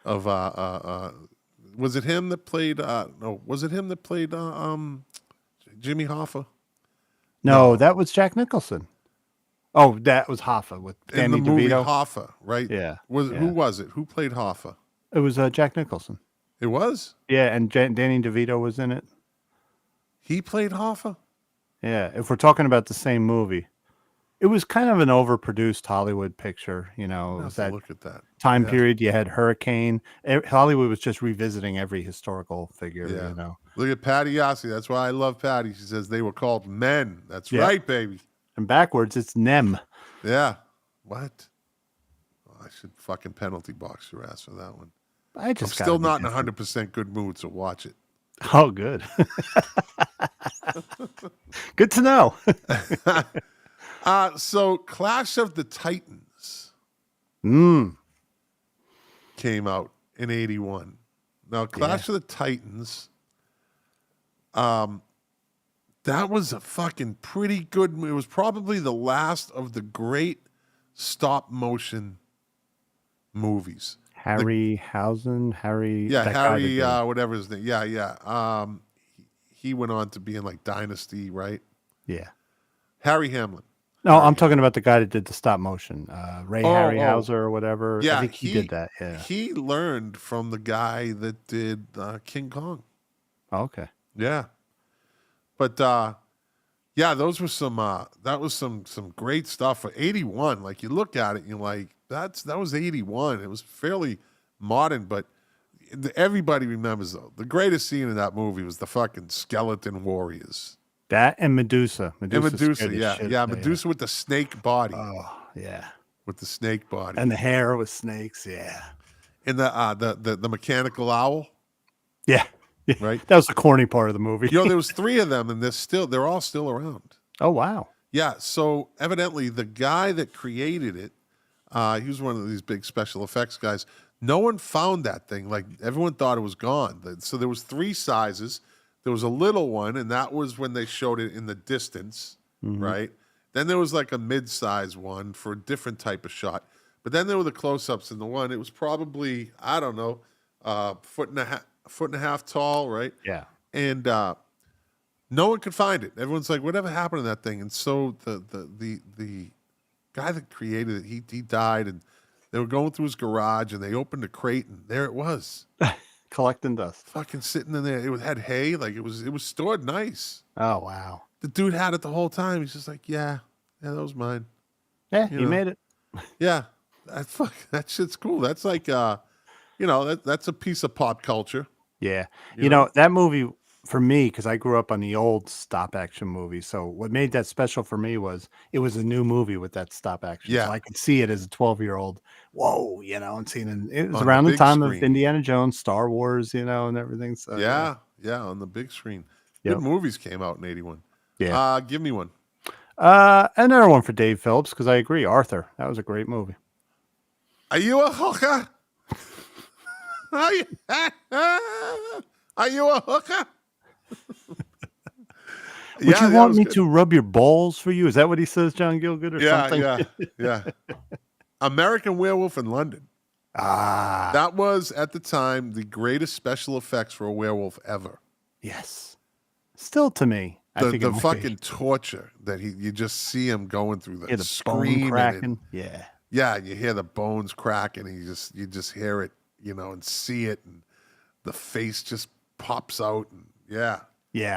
Of was it him that played? No, was it him that played Jimmy Hoffa? No, that was Jack Nicholson. Oh, that was Hoffa with Danny in the movie DeVito. Hoffa, right? Yeah. Who was it? Who played Hoffa? It was Jack Nicholson. It was? Yeah, and Danny DeVito was in it. He played Hoffa? Yeah, if we're talking about the same movie. It was kind of an overproduced Hollywood picture, you know. It was that look at that time period. You had Hurricane. Hollywood was just revisiting every historical figure, you know. Look at Patty Yossi. That's why I love Patty. She says they were called men. That's right, baby. And backwards, it's Nem. Yeah. What? Oh, I should fucking penalty box your ass for that one. I'm still not in 100% good mood, so watch it. Oh, good. Good to know. So Clash of the Titans came out in 81. Now, Clash of the Titans, that was a fucking pretty good movie. It was probably the last of the great stop motion movies. Harryhausen, whatever his name. Yeah. He went on to be in like Dynasty, right? Yeah. Harry Hamlin. No, I'm talking about the guy that did the stop motion, Ray Harryhausen or whatever. Yeah, I think he did that. Yeah, he learned from the guy that did King Kong. Oh, okay. Yeah, but those were some. That was some great stuff for 81. Like you look at it, and you're like, that was 81. It was fairly modern, but everybody remembers though the greatest scene in that movie was the fucking skeleton warriors. That and Medusa. Medusa, yeah. Medusa with the snake body. Oh, yeah. With the snake body. And the hair with snakes, yeah. And the mechanical owl. Yeah. Right? That was the corny part of the movie. There was 3 of them, and they're all still around. Oh, wow. Yeah, so evidently the guy that created it, he was one of these big special effects guys. No one found that thing. Like everyone thought it was gone. So there was 3 sizes. There was a little one, and that was when they showed it in the distance, right? Then there was like a mid-size one for a different type of shot. But then there were the close-ups in the one. It was probably, I don't know, foot and a half tall, right? Yeah. And no one could find it. Everyone's like, whatever happened to that thing? And so the guy that created it, he died, and they were going through his garage, and they opened a crate, and there it was. Collecting dust. Fucking sitting in there. It had hay. Like it was stored nice. Oh, wow. The dude had it the whole time. He's just like, yeah, that was mine. Yeah, he made it. Yeah. That shit's cool. That's like that's a piece of pop culture. Yeah. You know, that movie for me, because I grew up on the old stop action movie. So what made that special for me was it was a new movie with that stop action. Yeah. So I could see it as a 12-year-old. Whoa, and seeing it was On around the the time screen. of Indiana Jones, Star Wars, and everything. So Yeah, on the big screen. Yep. Good movies came out in 81. Yeah. Give me one. Another one for Dave Phillips, because I agree. Arthur. That was a great movie. Are you a hooker? Are you a hooker? Would you want me to rub your balls for you? Is that what he says, John Gielgud, or something? Yeah. American Werewolf in London. That was, at the time, the greatest special effects for a werewolf ever. Yes. Still to me. I think The fucking torture that you just see him going through, the bone scream cracking. Yeah, and you hear the bones cracking, and you just hear it, and see it, and the face just pops out, and yeah.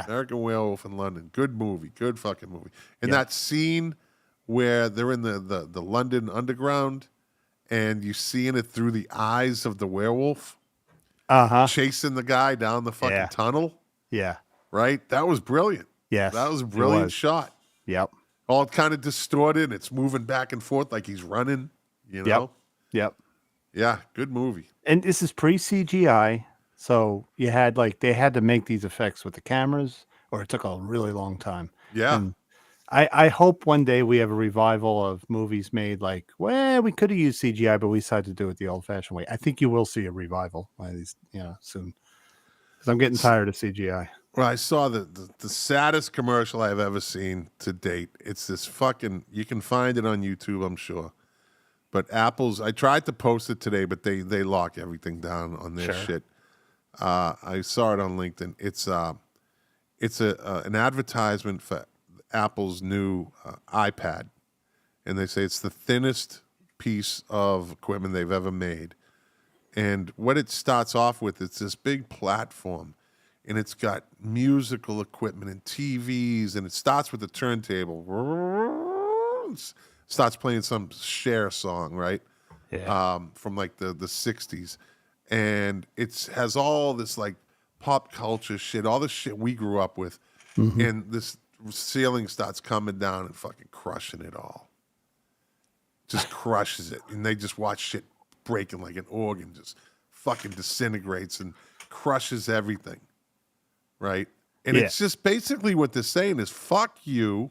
American Werewolf in London, good movie, good fucking movie. And that scene where they're in the London Underground, and you seeing it through the eyes of the werewolf, chasing the guy down the fucking tunnel, right? That was brilliant. Yes, that was a brilliant shot. Yep. All kind of distorted. It's moving back and forth like he's running, Yep. Yeah, good movie. And this is pre-CGI, so you had they had to make these effects with the cameras, or it took a really long time. Yeah. And I hope one day we have a revival of movies made we could have used CGI, but we decided to do it the old-fashioned way. I think you will see a revival one of these, soon. Because I'm getting tired of CGI. Well, I saw the saddest commercial I've ever seen to date. It's this fucking, you can find it on YouTube, I'm sure. But Apple's, I tried to post it today, but they lock everything down on their shit. I saw it on LinkedIn. It's an advertisement for Apple's new iPad. And they say it's the thinnest piece of equipment they've ever made. And what it starts off with, it's this big platform. And it's got musical equipment and TVs, and it starts with a turntable. Starts playing some Cher song, right? Yeah. From the 60s. And it has all this pop culture shit, all the shit we grew up with. Mm-hmm. And this ceiling starts coming down and fucking crushing it all. Just crushes it. And they just watch shit breaking like an organ, just fucking disintegrates and crushes everything. Right? And it's just basically what they're saying is fuck you,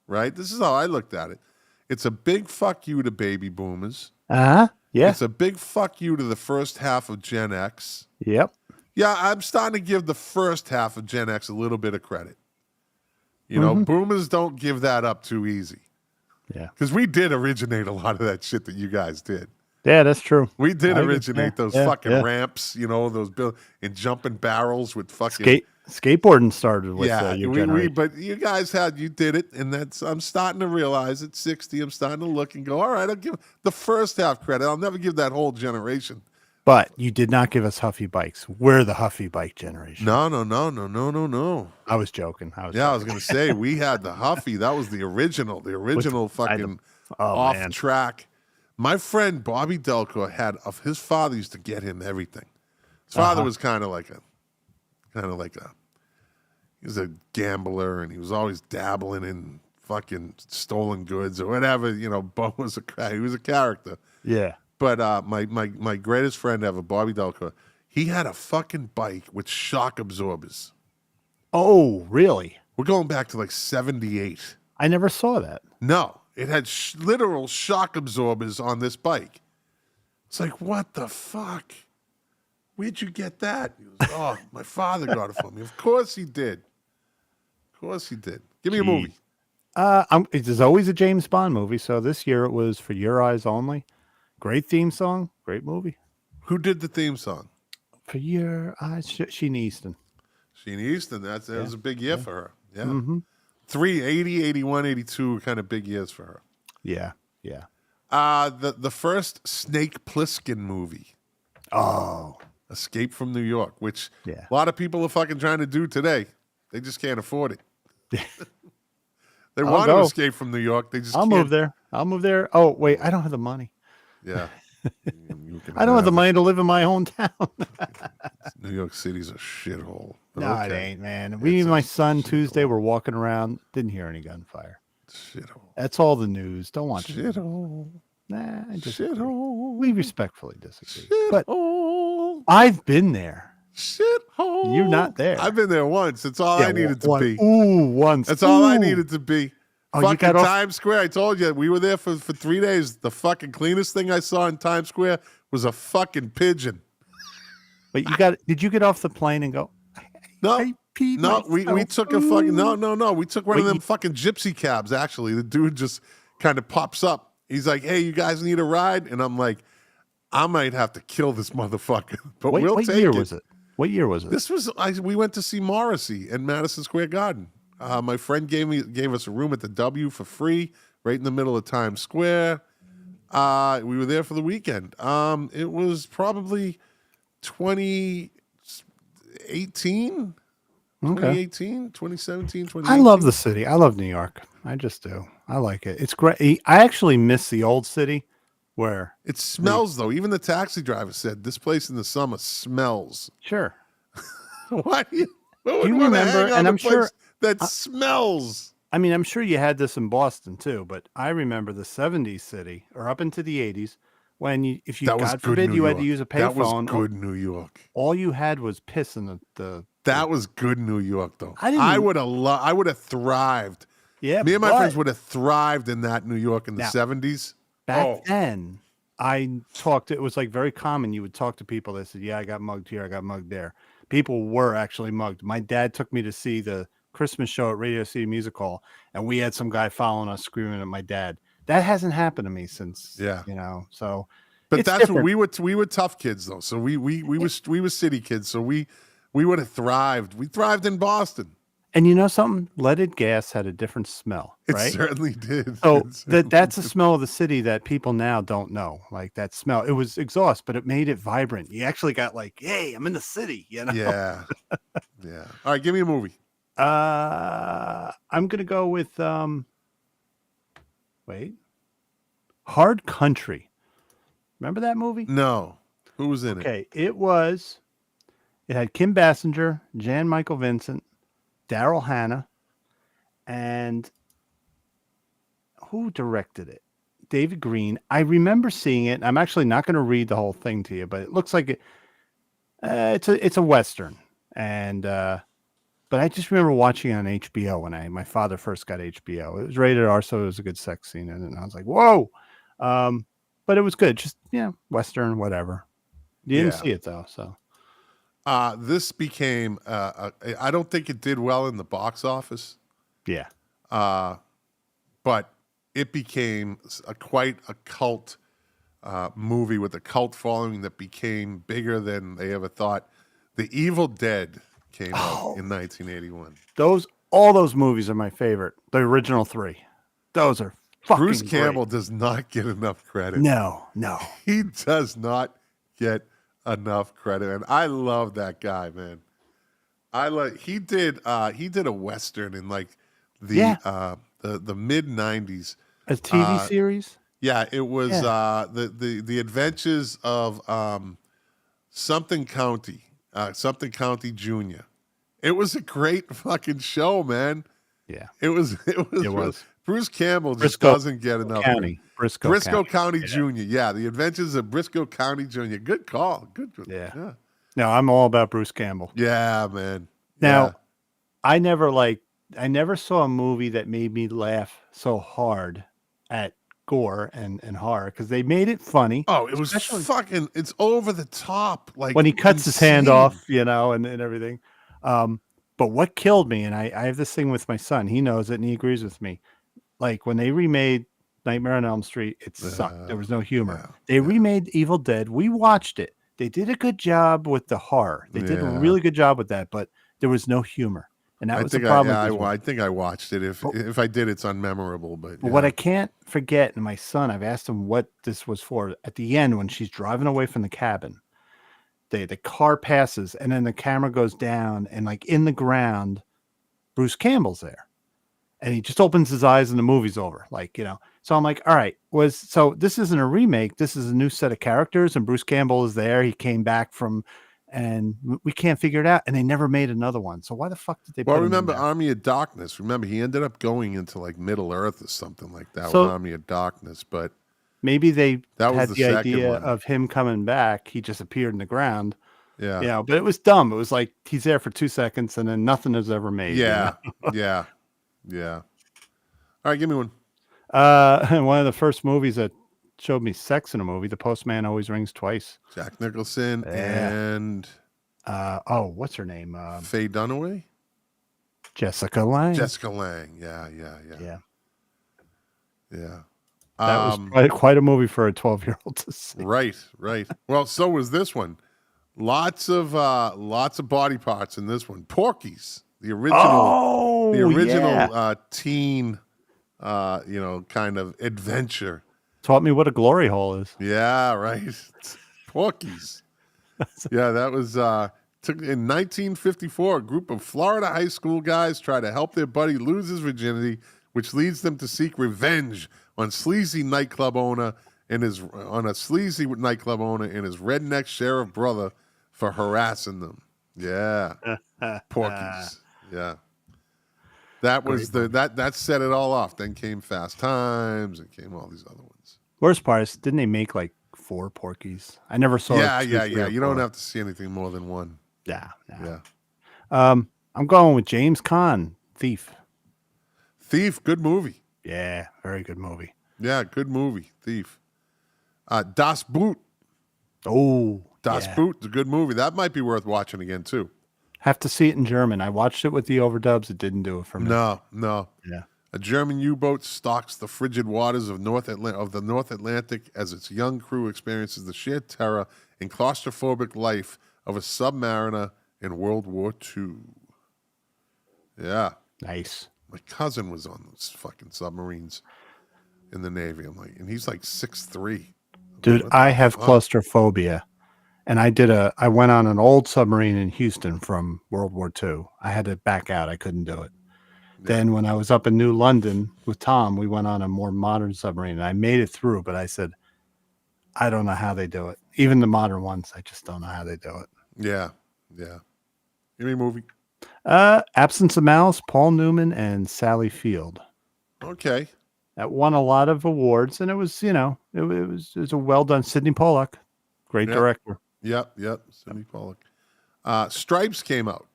right? This is how I looked at it. It's a big fuck you to baby boomers. Yeah. It's a big fuck you to the first half of Gen X. Yep. Yeah, I'm starting to give the first half of Gen X a little bit of credit. Boomers don't give that up too easy. Yeah. Because we did originate a lot of that shit that you guys did. Yeah, that's true. We did originate those fucking ramps, those and jumping barrels with fucking skateboarding started with your generation. But you guys you did it, and I'm starting to realize at 60, I'm starting to look and go, all right, I'll give the first half credit. I'll never give that whole generation. But you did not give us Huffy bikes. We're the Huffy bike generation. No. I was joking. I was going to say we had the Huffy. That was the original fucking off track. My friend Bobby Delco had his father used to get him everything. His father was kind of like he was a gambler, and he was always dabbling in fucking stolen goods or whatever. Bo was he was a character. Yeah. But my greatest friend ever, Bobby Delco, he had a fucking bike with shock absorbers. Oh, really? We're going back to 78. I never saw that. No. It had literal shock absorbers on this bike. It's like, what the fuck? Where'd you get that? He goes, oh, my father got it for me. Of course he did. Of course he did. Give me a movie. There's always a James Bond movie. So this year it was For Your Eyes Only. Great theme song. Great movie. Who did the theme song? For Your Eyes, Sheen Easton. Sheen Easton. That was a big year for her. Yeah. Mm-hmm. 80, 81, 82 were kind of big years for her. Yeah. Yeah. The first Snake Plissken movie. Oh. Escape from New York, which Yeah. a lot of people are fucking trying to do today. They just can't afford it. They want to escape from New York. They just I'll move there. Oh, wait, I don't have the money. Yeah. I don't have the money to live in my hometown. New York City's a shithole. No, it ain't, man. Me and my son Tuesday were walking around, didn't hear any gunfire. Shithole. That's all the news. Don't watch it. Shithole. Nah, I just Shithole. we respectfully disagree. Shithole. But I've been there. Shithole. You're not there. I've been there once. It's all I needed to be. Once. That's all I needed to be. Oh, you fucking got off- Times Square. I told you we were there for 3 days. The fucking cleanest thing I saw in Times Square was a fucking pigeon. But did you get off the plane and go? No, I peed we myself. took a fucking no. We took one of Wait, them fucking gypsy cabs. Actually, the dude just kind of pops up. He's like, "Hey, you guys need a ride?" And I'm like, "I might have to kill this motherfucker, but we'll take it." What year was it? What year was it? This was we went to see Morrissey in Madison Square Garden. My friend gave us a room at the W for free, right in the middle of Times Square. We were there for the weekend. It was probably 2018, 2017, 2018. I love the city. I love New York. I just do. I like it. It's great. I actually miss the old city where it smells, though. Even the taxi driver said this place in the summer smells. Sure. Why do you remember? And I'm sure that smells. I mean, I'm sure you had this in Boston too, but I remember the 70s city or up into the 80s when if you, God forbid, you had to use a payphone. That was good New York. All you had was piss in the That was good New York, though. I would have thrived. Yeah, me and my friends would have thrived in that New York in the 70s. Back then, it was like very common. You would talk to people that said, "Yeah, I got mugged here, I got mugged there." People were actually mugged. My dad took me to see the Christmas show at Radio City Music Hall, and we had some guy following us screaming at my dad. That hasn't happened to me since. Yeah, So, but that's different. What we were tough kids though. So we were city kids. So we would have thrived. We thrived in Boston. And you know something? Leaded gas had a different smell, right? It certainly did. So that's a smell of the city that people now don't know. Like that smell. It was exhaust, but it made it vibrant. You actually got like, hey, I'm in the city, Yeah. Yeah. All right, give me a movie. I'm gonna go with Hard Country. Remember that movie? No. Who was in it? Okay, it had Kim Basinger, Jan Michael Vincent, Daryl Hannah, and who directed it? David Green. I remember seeing it. I'm actually not going to read the whole thing to you, but it looks like it's a Western. And but I just remember watching it on HBO when my father first got HBO. It was rated R, so it was a good sex scene in it. And I was like, whoa. But it was good. Just, Western, whatever. You didn't see it though, so. This became, I don't think it did well in the box office. Yeah. But it became quite a cult movie with a cult following that became bigger than they ever thought. The Evil Dead came out in 1981. All those movies are my favorite. The original 3. Those are fucking Bruce Campbell great. does not get enough credit. No. He does not get enough credit, and I love that guy, man. He did a Western in like the mid 90s. A TV series? Yeah, it was the Adventures of something County Jr. It was a great fucking show, man. Yeah. It was. Bruce Campbell just doesn't get enough. Briscoe County Jr. Yeah, The Adventures of Briscoe County Jr. Good call. Good. Yeah. No, I'm all about Bruce Campbell. Yeah, man. Now, I never saw a movie that made me laugh so hard at gore and horror because they made it funny. Oh, it was fucking. It's over the top. Like when he cuts his hand insane. off, and everything. But what killed me, and I have this thing with my son. He knows it, and he agrees with me. Like when they remade Nightmare on Elm Street, it sucked. There was no humor. They remade Evil Dead. We watched it. They did a good job with the horror. They did a really good job with that, but there was no humor. And that was the problem. I think I watched it. If I did, it's unmemorable. But what I can't forget, and my son, I've asked him what this was for. At the end, when she's driving away from the cabin, the car passes, and then the camera goes down, and like in the ground, Bruce Campbell's there. And he just opens his eyes and the movie's over. So I'm like, all right, so this isn't a remake. This is a new set of characters and Bruce Campbell is there. He came back and we can't figure it out. And they never made another one. So why the fuck did they put him remember in there? Army of Darkness. Remember, he ended up going into like Middle Earth or something like that with Army of Darkness. But maybe they had the idea of him coming back. He just appeared in the ground. Yeah. But it was dumb. It was like he's there for 2 seconds and then nothing is ever made. Yeah. Yeah. All right, give me one. One of the first movies that showed me sex in a movie, The Postman Always Rings Twice. Jack Nicholson and what's her name? Faye Dunaway? Jessica Lange. Jessica Lange. Yeah. That was quite a movie for a 12-year-old to see. Right. Well, so was this one. Lots of body parts in this one. Porky's, the original teen, kind of adventure. Taught me what a glory hole is. Yeah, right. Porky's. That was took in 1954. A group of Florida high school guys try to help their buddy lose his virginity, which leads them to seek revenge on a sleazy nightclub owner and his redneck sheriff brother for harassing them. Yeah. Porky's. Yeah. That was that set it all off. Then came Fast Times and came all these other ones. Worst part is, didn't they make like 4 Porkies? I never saw it. Yeah. You don't have to see anything more than one. Yeah. Yeah. I'm going with James Caan, Thief. Thief, good movie. Yeah, very good movie. Yeah, good movie. Thief. Das Boot. Oh, Das Boot is a good movie. That might be worth watching again too. Have to see it in German. I watched it with the overdubs. It didn't do it for me. No. Yeah. A German U-boat stalks the frigid waters of the North Atlantic as its young crew experiences the sheer terror and claustrophobic life of a submariner in World War II. Yeah. Nice. My cousin was on those fucking submarines in the Navy. And he's like 6'3". Dude, I have claustrophobia. And I went on an old submarine in Houston from World War II. I had to back out. I couldn't do it. Yeah. Then when I was up in New London with Tom, we went on a more modern submarine. And I made it through, but I said, I don't know how they do it. Even the modern ones, I just don't know how they do it. Yeah. Give me a movie. Absence of Malice, Paul Newman, and Sally Field. Okay. That won a lot of awards, and it was, it was a well done. Sidney Pollack, great director. Yep. Sidney Pollack. Stripes came out.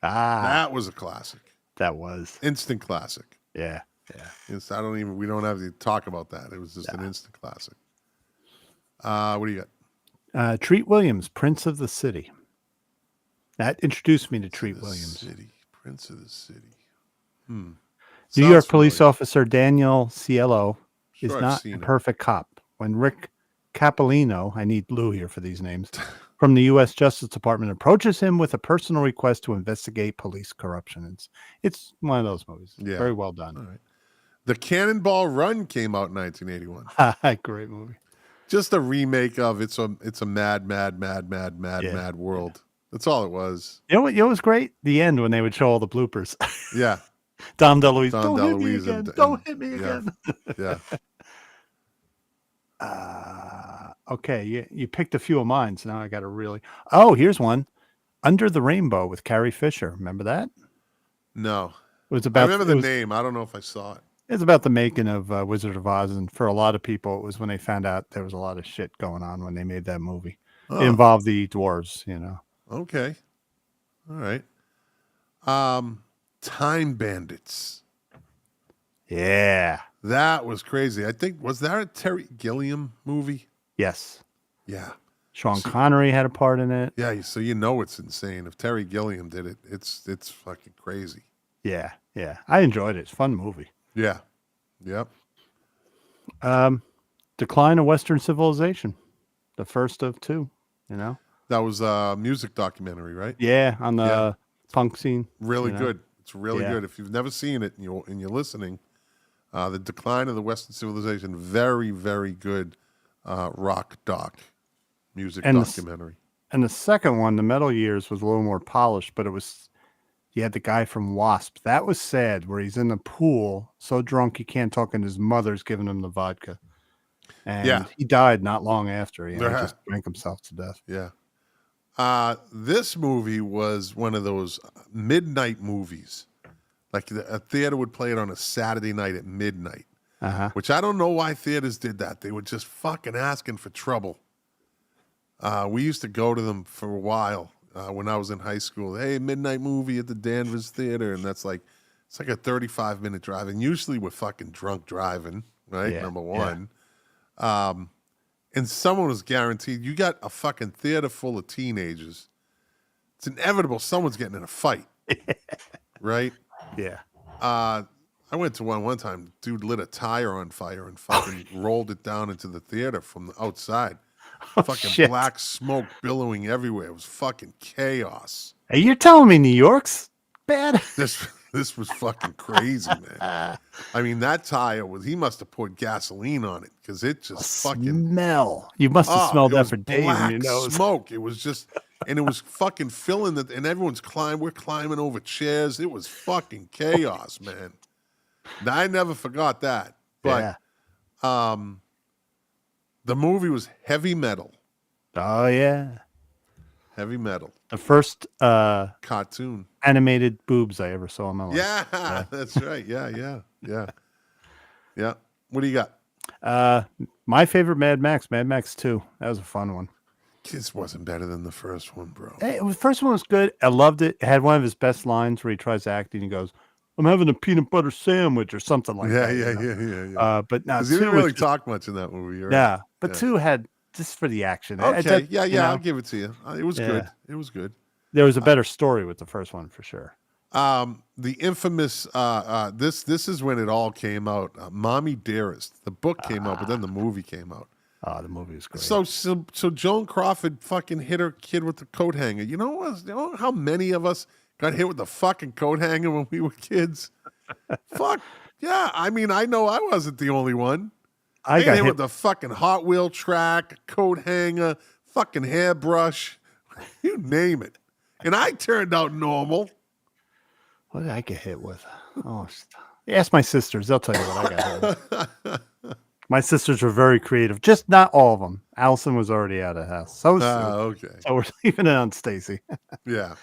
That was a classic. That was instant classic. Yeah. We don't have to talk about that. It was just an instant classic. What do you got? Treat Williams, Prince of the City. That introduced me to Treat Williams. Prince of the City. New York police officer Daniel Cielo is not a perfect cop. When Rick Capolino, I need Lou here for these names, from the U.S. Justice Department approaches him with a personal request to investigate police corruption. It's one of those movies. Yeah. Very well done. All right. The Cannonball Run came out in 1981. Great movie. Just a remake of It's a Mad World. That's all it was. You know what? It was great. The end when they would show all the bloopers. Yeah. Dom DeLuise. Don't hit me again. Don't hit me again. Yeah. Okay. You picked a few of mine, so now I got to really. Oh, here's one. Under the Rainbow with Carrie Fisher. Remember that? No. It was about. I remember the name. I don't know if I saw it. It's about the making of Wizard of Oz, and for a lot of people, it was when they found out there was a lot of shit going on when they made that movie. Oh. It involved the dwarves, Okay. All right. Time Bandits. Yeah. That was crazy. I think, was that a Terry Gilliam movie? Yes. Yeah. Sean Connery had a part in it. Yeah, so you know it's insane. If Terry Gilliam did it, it's fucking crazy. Yeah. I enjoyed it. It's a fun movie. Yeah. Yep. Decline of Western Civilization. The first of two, That was a music documentary, right? Yeah, on the punk scene. Really good. It's really Yeah. good. If you've never seen it and you're listening, The Decline of the Western Civilization, very, very good rock music documentary. And the second one, The Metal Years, was a little more polished, but you had the guy from Wasp. That was sad, where he's in the pool, so drunk he can't talk, and his mother's giving him the vodka. And he died not long after. He just drank himself to death. Yeah. This movie was one of those midnight movies. Like a theater would play it on a Saturday night at midnight, which I don't know why theaters did that. They were just fucking asking for trouble. We used to go to them for a while when I was in high school. Hey, midnight movie at the Danvers Theater. And it's like a 35-minute drive. And usually we're fucking drunk driving, right? Yeah, Number one. And someone was guaranteed, you got a fucking theater full of teenagers. It's inevitable someone's getting in a fight, right? Yeah. I went to one time. Dude lit a tire on fire and fucking rolled it down into the theater from the outside. Fucking shit. Black smoke billowing everywhere. It was fucking chaos. Hey, you're telling me New York's bad? This was fucking crazy, man. I mean, that tire he must have poured gasoline on it because it just fucking smell. You must have smelled that for days in your nose. Smoke. It was just, and it was fucking filling it, and everyone's we're climbing over chairs. It was fucking chaos, man. I never forgot that. But the movie was heavy metal. Oh yeah. Heavy metal. The first cartoon animated boobs I ever saw in my life. Yeah, that's right. Yeah. What do you got? My favorite Mad Max 2. That was a fun one. This wasn't better than the first one, bro. Hey, the first one was good. I loved it. It had one of his best lines where he tries to act and he goes, "I'm having a peanut butter sandwich," or something like that. Yeah. But now he didn't really talk much in that movie. Right? Yeah, but 2 had just for the action. Okay, I'll give it to you. It was good. It was good. There was a better story with the first one for sure. The infamous this is when it all came out. Mommy Dearest. The book came out, but then the movie came out. Oh, the movie was great. So Joan Crawford fucking hit her kid with the coat hanger. You know how many of us got hit with the fucking coat hanger when we were kids? Fuck yeah! I mean, I know I wasn't the only one. I got hit with the fucking Hot Wheel track, coat hanger, fucking hairbrush, you name it. And I turned out normal. What did I get hit with? Oh, ask my sisters. They'll tell you what I got hit with. My sisters were very creative. Just not all of them. Allison was already out of the house. So we're leaving it on Stacy. Yeah.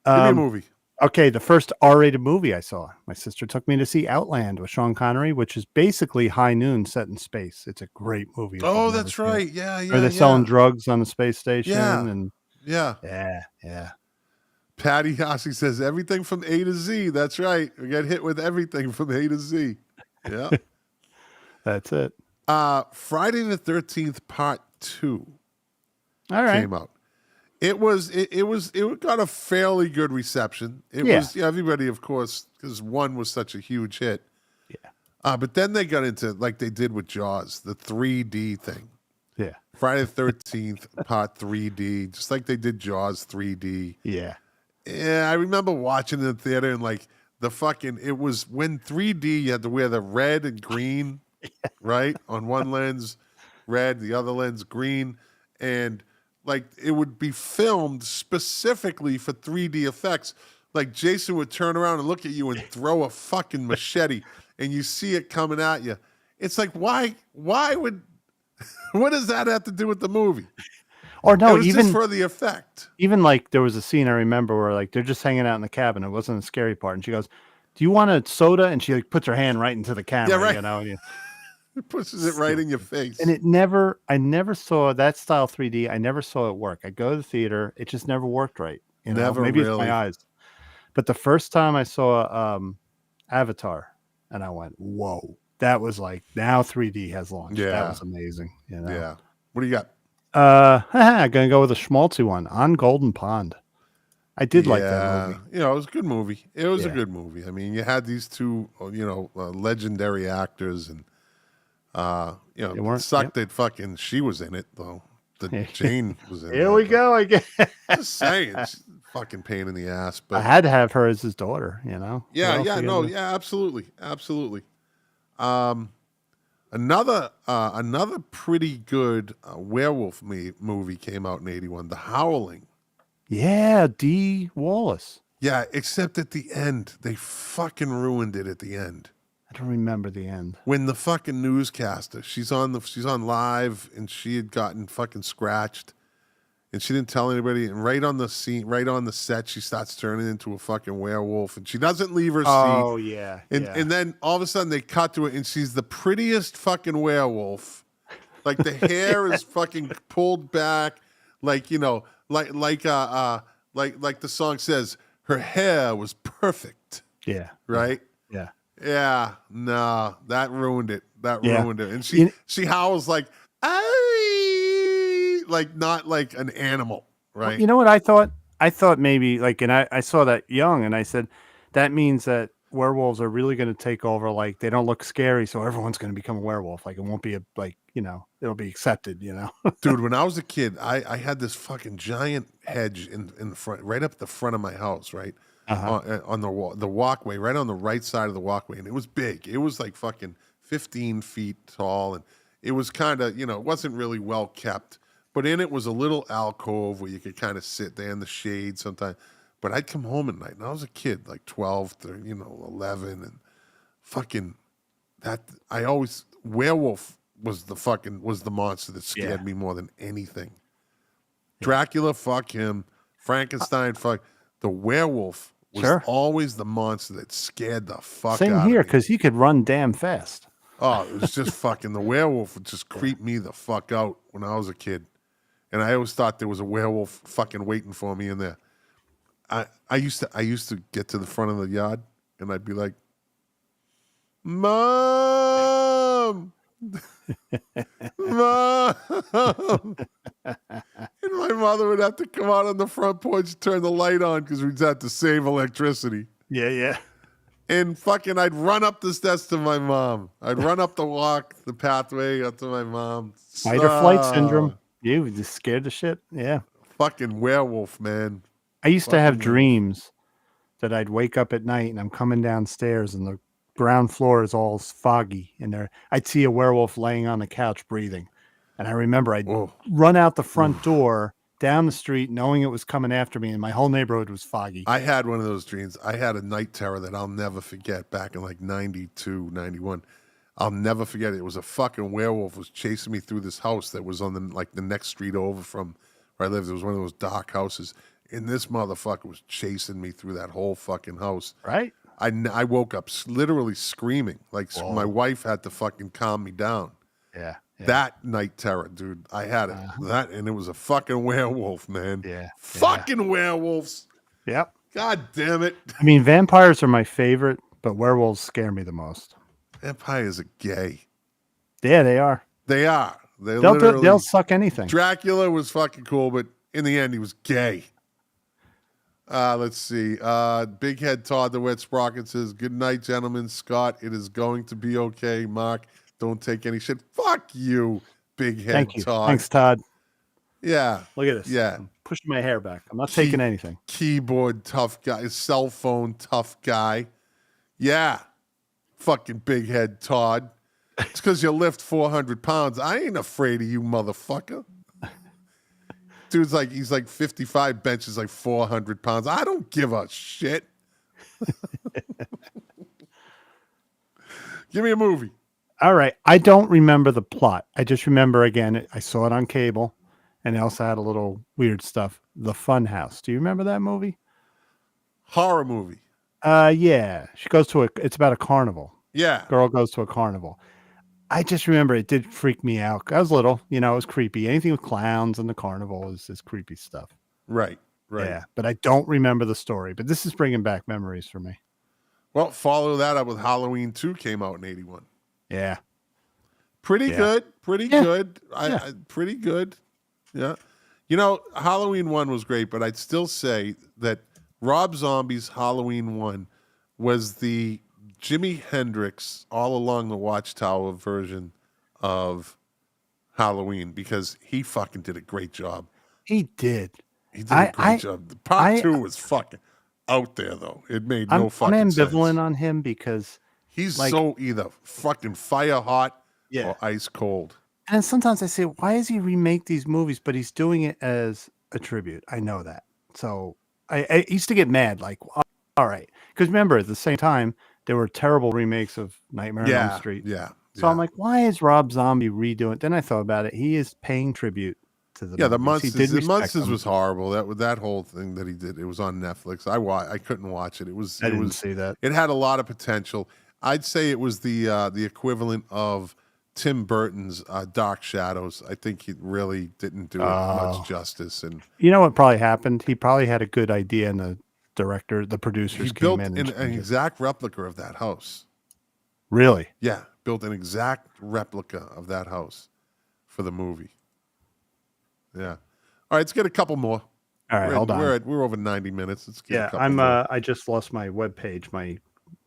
Give me a movie. Okay, the first R-rated movie I saw. My sister took me to see Outland with Sean Connery, which is basically High Noon set in space. It's a great movie. Oh, that's right. Yeah. Where they're selling drugs on the space station. Yeah. Yeah. Patty Hossie says everything from A to Z. That's right. We got hit with everything from A to Z. Yeah. That's it. Friday the 13th Part 2 came out. It got a fairly good reception. It was everybody, of course, because 1 was such a huge hit. Yeah. But then they got into, like they did with Jaws, the 3D thing. Yeah. Friday the 13th Part 3D, just like they did Jaws 3D. Yeah. Yeah, I remember watching in the theater and like it was when 3D you had to wear the red and green, right? On one lens, red, the other lens, green. And like it would be filmed specifically for 3D effects. Like Jason would turn around and look at you and throw a fucking machete and you see it coming at you. It's like, why would, what does that have to do with the movie? Or no, it was even just for the effect. Even like there was a scene I remember where like they're just hanging out in the cabin. It wasn't a scary part. And she goes, "Do you want a soda?" And she like puts her hand right into the camera. Yeah, right. You know, it pushes it right in your face. And I never saw that style 3D. I never saw it work. I go to the theater. It just never worked right. Never maybe really. It's my eyes. But the first time I saw Avatar, and I went, whoa. That was like, now 3D has launched. Yeah. That was amazing. You know? Yeah. What do you got? I'm gonna go with a schmaltzy one, On Golden Pond. I did like that movie. You know, it was a good movie. It was a Yeah. good movie. I mean, you had these two, legendary actors, and They it weren't- sucked that fucking she was in it though. That Jane was in it. Here we go again. Just saying, it's a fucking pain in the ass. But I had to have her as his daughter, you know? What else you gonna do? absolutely. Another pretty good werewolf movie came out in '81, The Howling. Yeah, D. Wallace. Yeah, except at the end, they fucking ruined it at the end. I don't remember the end. When the fucking newscaster, she's on live, and she had gotten fucking scratched, and she didn't tell anybody. And right on the scene, right on the set, she starts turning into a fucking werewolf, and she doesn't leave her seat. Oh yeah. And then all of a sudden they cut to it, and she's the prettiest fucking werewolf. Like the hair is fucking pulled back, like like the song says, her hair was perfect. Yeah. Right. Yeah. Yeah. No, that ruined it. Yeah. Ruined it. And she howls like, "Ay!" Like not like an animal. Right. Well, you know what I thought? I thought maybe like, and I saw that young, and I said that means that werewolves are really going to take over. Like they don't look scary, so everyone's going to become a werewolf. Like it won't be it'll be accepted. You know, Dude, when I was a kid, I had this fucking giant hedge in the front, right up the front of my house, right on the walkway, right on the right side of the walkway, and it was big. It was like fucking 15 feet tall, and it was kind of it wasn't really well kept, but in it was a little alcove where you could kind of sit there in the shade sometimes. But I'd come home at night, and I was a kid, like 12 to 11, and fucking werewolf was the monster that scared me more than anything. Dracula, fuck him. Frankenstein, fuck. The werewolf was always the monster that scared the fuck out of me. Same here, because he could run damn fast. Oh, it was just fucking, the werewolf would just creep me the fuck out when I was a kid. And I always thought there was a werewolf fucking waiting for me in there. I used to get to the front of the yard, and I'd be like, "Mom, Mom," and my mother would have to come out on the front porch and turn the light on because we'd have to save electricity. Yeah. And fucking, I'd run up the steps to my mom. I'd run up the pathway up to my mom. Fight or flight syndrome. You just scared the shit. Yeah. Fucking werewolf, man. I used to have dreams that I'd wake up at night and I'm coming downstairs and the ground floor is all foggy, and I'd see a werewolf laying on the couch breathing. And I remember I'd run out the front door down the street knowing it was coming after me, and my whole neighborhood was foggy. I had one of those dreams. I had a night terror that I'll never forget back in like 92, 91. I'll never forget it. It was a fucking werewolf was chasing me through this house that was on the next street over from where I lived. It was one of those dark houses. And this motherfucker was chasing me through that whole fucking house. Right? I woke up literally screaming. Like my wife had to fucking calm me down. Yeah. That night terror, dude. I had it. That, and it was a fucking werewolf, man. Yeah. Fucking werewolves. Yep. God damn it. I mean, vampires are my favorite, but werewolves scare me the most. Vampires are gay. Yeah, they are. They are. They'll suck anything. Dracula was fucking cool, but in the end, he was gay. Let's see. Big Head Todd the Wet Sprocket says, "Good night, gentlemen. Scott, it is going to be okay. Mark, don't take any shit." Fuck you, Big Head Thank you. Todd. Thanks, Todd. Yeah. Look at this. Yeah. I'm pushing my hair back. I'm not taking anything. Keyboard tough guy. Cell phone tough guy. Yeah. Fucking Big Head Todd. It's because you lift 400 pounds. I ain't afraid of you, motherfucker. Dude's like, he's like 55, benches like 400 pounds. I don't give a shit. Give me a movie. All right. I don't remember the plot. I just remember, again, I saw it on cable, and it also had a little weird stuff. The Fun House. Do you remember that movie? Horror movie. Yeah. She goes to it's about a carnival. Yeah. Girl goes to a carnival. I just remember it did freak me out. I was little, it was creepy. Anything with clowns and the carnival is creepy stuff. Right. Yeah, but I don't remember the story. But this is bringing back memories for me. Well, follow that up with Halloween 2 came out in 81. Yeah. Pretty good. Pretty good. Yeah. Pretty good. Yeah. You know, Halloween 1 was great, but I'd still say that Rob Zombie's Halloween 1 was the Jimi Hendrix All Along the Watchtower version of Halloween because he fucking did a great job. He did. He did a great job. Part 2 was fucking out there, though. It made no fucking sense. I'm ambivalent on him because he's so either fucking fire hot Yeah. or ice cold. And sometimes I say, why does he remake these movies? But he's doing it as a tribute. I know that. So I used to get mad, like, all right. Because remember, at the same time, there were terrible remakes of Nightmare on Elm Street. Yeah. So I'm like, why is Rob Zombie redoing? Then I thought about it. He is paying tribute to the the movies. Monsters was horrible. That whole thing that he did. It was on Netflix. I couldn't watch it. I didn't see that. It had a lot of potential. I'd say it was the equivalent of Tim Burton's Dark Shadows. I think he really didn't do it much justice. And you know what probably happened? He probably had a good idea, and the producers he came built in. an exact replica of that house. Really? Yeah, built an exact replica of that house for the movie. Yeah. All right, let's get a couple more. All right, hold on. We're over 90 minutes. Let's get a couple I'm. more. I just lost my webpage, my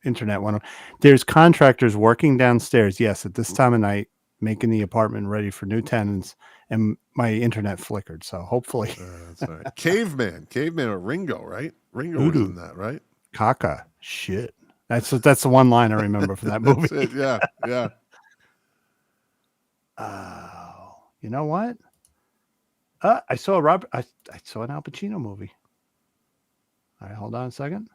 internet one. There's contractors working downstairs. Yes, at this time of night, making the apartment ready for new tenants, and my internet flickered. So hopefully, That's all right. Caveman with Ringo, right? Ringo was in that, right? Caca. Shit. That's the one line I remember from that movie. That's it. Yeah. Oh, you know what? I saw I saw an Al Pacino movie. All right, hold on a second.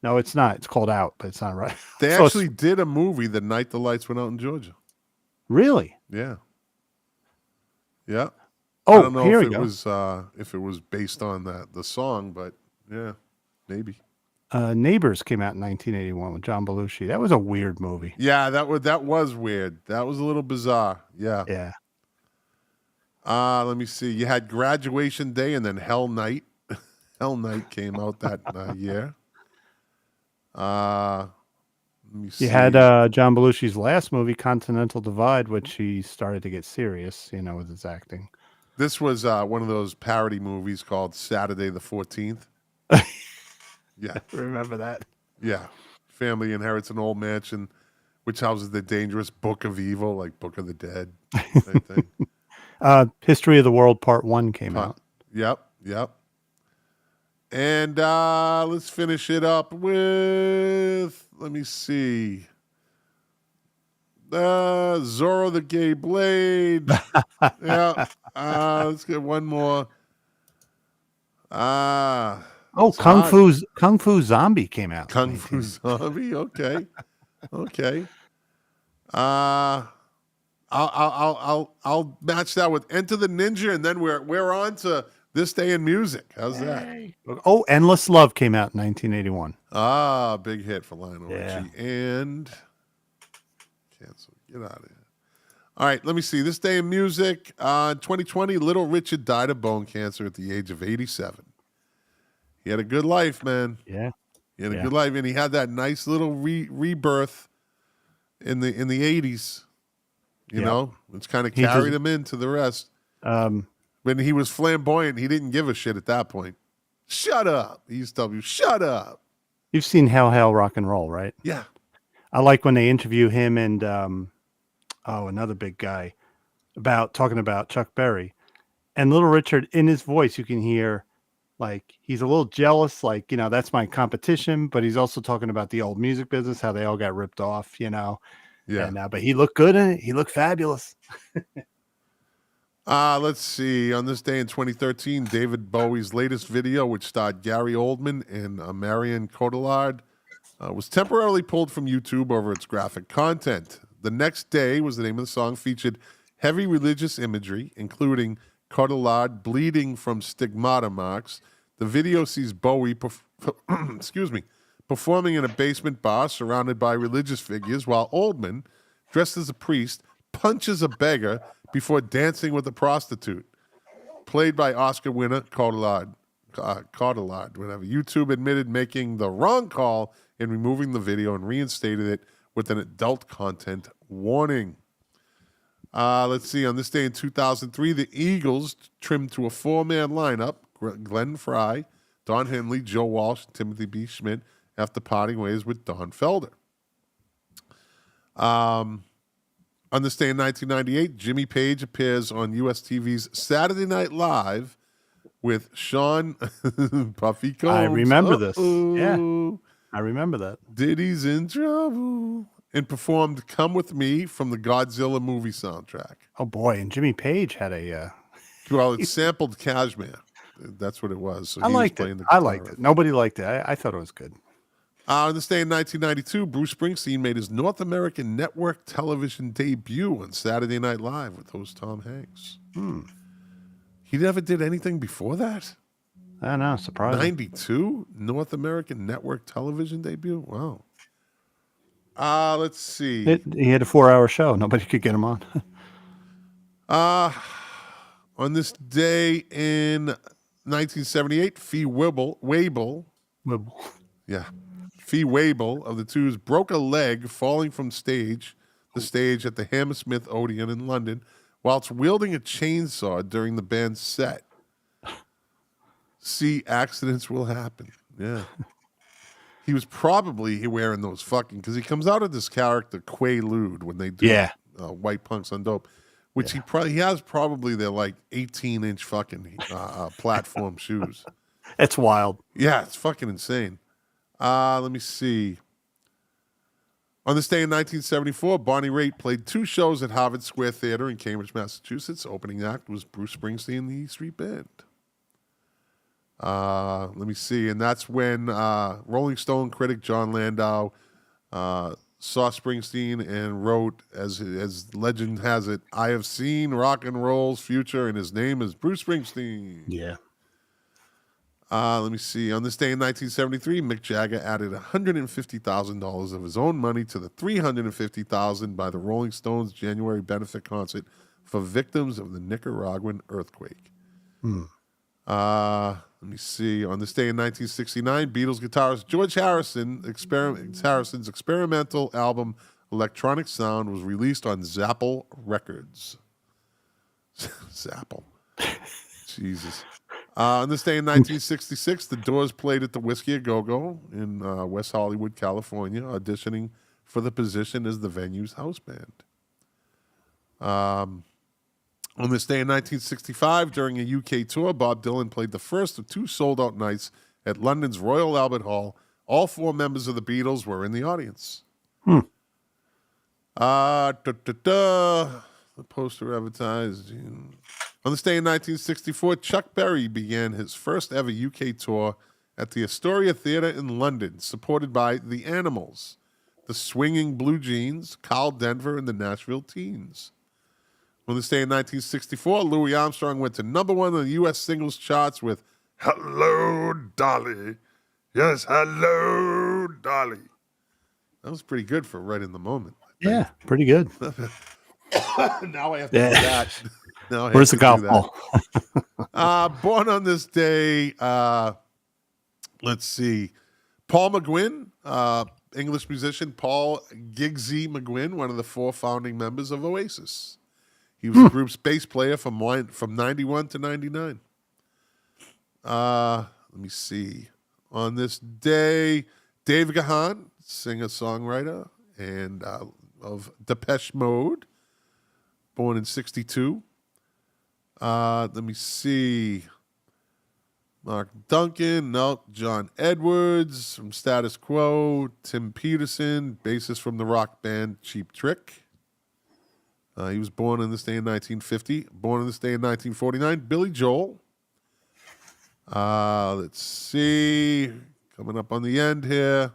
No, it's not. It's called Out, but it's not right. They actually did a movie the night the lights went out in Georgia. Really? Yeah. Yeah. Oh, I don't know here if we it go. was if it was based on the song, but yeah, maybe. Neighbors came out in 1981 with John Belushi. That was a weird movie. Yeah, that was weird. That was a little bizarre. Yeah. Yeah. Let me see. You had Graduation Day and then Hell Night. Hell Night came out that year. Let me see. You had John Belushi's last movie, Continental Divide, which he started to get serious, with his acting. This was one of those parody movies called Saturday the 14th. Yeah. Remember that? Yeah. Family inherits an old mansion, which houses the dangerous Book of Evil, like Book of the Dead. Same thing. History of the World Part 1 came out. Yep. And let's finish it up with, let me see. Zorro the Gay Blade. Yeah. Let's get one more. Kung Fu Zombie came out. Kung Fu Zombie. Okay. I'll match that with Enter the Ninja, and then we're on to This Day in Music. How's that? Oh, Endless Love came out in 1981. Big hit for Lionel Richie. And cancel. Get out of here. All right, let me see. This Day in Music. 2020, Little Richard died of bone cancer at the age of 87. He had a good life, man. Yeah. He had a good life, and he had that nice little rebirth in the 80s. You know, it's kind of carried him into the rest. When he was flamboyant, he didn't give a shit at that point. Shut up. He used to tell you, shut up. You've seen Hail Rock and Roll, right? Yeah. I like when they interview him and another big guy talking about Chuck Berry. And Little Richard, in his voice, you can hear like he's a little jealous, like, that's my competition, but he's also talking about the old music business, how they all got ripped off, Yeah. And, but he looked good in it. He looked fabulous. Let's see. On this day in 2013, David Bowie's latest video, which starred Gary Oldman and Marion Cotillard, was temporarily pulled from YouTube over its graphic content. The Next Day was the name of the song, featured heavy religious imagery, including Cotillard bleeding from stigmata marks. The video sees Bowie performing in a basement bar surrounded by religious figures, while Oldman, dressed as a priest, punches a beggar before dancing with a prostitute. Played by Oscar winner Cotillard, whatever. YouTube admitted making the wrong call in removing the video and reinstated it with an adult content warning. Let's see. On this day in 2003, the Eagles trimmed to a 4-man lineup: Glenn Fry, Don Henley, Joe Walsh, and Timothy B. Schmidt, after parting ways with Don Felder. On this day in 1998, Jimmy Page appears on US TV's Saturday Night Live with Sean Puffy Combs. I remember this. Yeah, I remember that. Diddy's in trouble. And performed "Come With Me" from the Godzilla movie soundtrack. Oh boy, and Jimmy Page had a. Well, it sampled Cashmere. That's what it was. So I liked it. I liked it. Nobody liked it. I thought it was good. On this day in 1992, Bruce Springsteen made his North American network television debut on Saturday Night Live with host Tom Hanks. He never did anything before that? I know, surprising. 92? North American network television debut? Wow. Let's see. He had a 4-hour show. Nobody could get him on. On this day in 1978, Fee Waybill. Yeah. Fee Waybill of the Twos broke a leg falling from the stage at the Hammersmith Odeon in London whilst wielding a chainsaw during the band's set. See, accidents will happen. Yeah. He was probably wearing those fucking, because he comes out of this character Quaalude when they do White Punks on Dope, which he has probably their like 18-inch fucking platform shoes. It's wild. Yeah, it's fucking insane. Let me see. On this day in 1974, Bonnie Raitt played 2 shows at Harvard Square Theater in Cambridge, Massachusetts. Opening act was Bruce Springsteen and the E Street Band. Let me see. And that's when Rolling Stone critic John Landau saw Springsteen and wrote, as legend has it, "I have seen rock and roll's future, and his name is Bruce Springsteen." Yeah. Let me see. On this day in 1973, Mick Jagger added $150,000 of his own money to the $350,000 by the Rolling Stones January benefit concert for victims of the Nicaraguan earthquake. Let me see. On this day in 1969, Beatles guitarist George Harrison's experimental album Electronic Sound was released on Zapple Records. Zapple. Jesus. On this day in 1966, the Doors played at the Whiskey A Go-Go in West Hollywood, California, auditioning for the position as the venue's house band. On this day in 1965, during a UK tour, Bob Dylan played the first of 2 sold-out nights at London's Royal Albert Hall. All 4 members of the Beatles were in the audience. The poster advertised. On this day in 1964, Chuck Berry began his first ever UK tour at the Astoria Theatre in London, supported by The Animals, the Swinging Blue Jeans, Carl Denver, and the Nashville Teens. On this day in 1964, Louis Armstrong went to #1 on the U.S. singles charts with "Hello, Dolly." Yes, hello, Dolly. That was pretty good for right in the moment. Yeah, pretty good. Now I have to do that. Where's the golf ball? Born on this day, let's see, Paul McGuinn, English musician Paul Giggsy McGuinn, one of the 4 founding members of Oasis. He was the group's bass player from 91 to 99. Let me see. On this day, Dave Gahan, singer-songwriter and of Depeche Mode, born in 62. Let me see. Mark Duncan, John Edwards from Status Quo, Tim Peterson, bassist from the rock band Cheap Trick. He was born on this day in 1950. Born on this day in 1949, Billy Joel. Let's see. Coming up on the end here.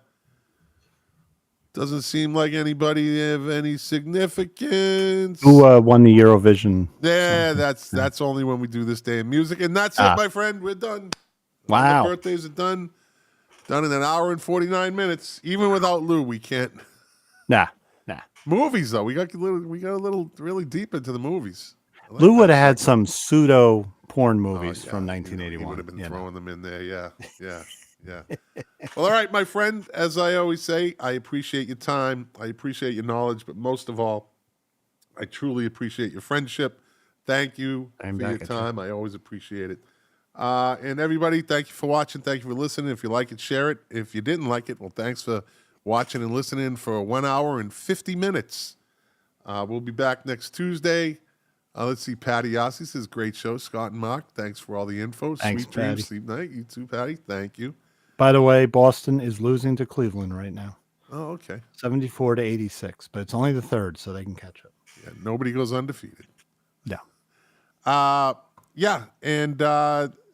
Doesn't seem like anybody of any significance. Who won the Eurovision? Yeah, that's only when we do this day in music. And that's it, my friend. We're done. Wow. All the birthdays are done. Done in an hour and 49 minutes. Even without Lou, we can't. Nah. Movies, though. We got a little really deep into the movies. Lou would have had some pseudo porn movies from 1981. He would have been throwing them in there. Yeah. Yeah. Well, all right, my friend. As I always say, I appreciate your time. I appreciate your knowledge, but most of all, I truly appreciate your friendship. Thank you for your time. I always appreciate it. And everybody, thank you for watching. Thank you for listening. If you like it, share it. If you didn't like it, well, thanks for watching and listening for 1 hour and 50 minutes. We'll be back next Tuesday. Let's see. Patty Yossi says, great show. Scott and Mark, thanks for all the info. Thanks, Sweet dreams, Patty. sleep night. You too, Patty. Thank you. By the way, Boston is losing to Cleveland right now. Oh, okay. 74-86, but it's only the third, so they can catch up. Yeah, nobody goes undefeated. Yeah. Yeah, and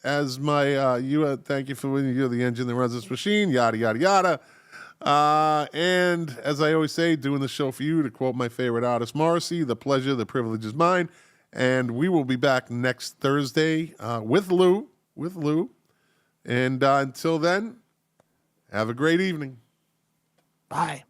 as my thank you for winning. You're the engine that runs this machine. Yada yada yada. And as I always say, doing the show for you, to quote my favorite artist, Morrissey, the pleasure, the privilege is mine. And we will be back next Thursday with Lou. And until then, have a great evening. Bye.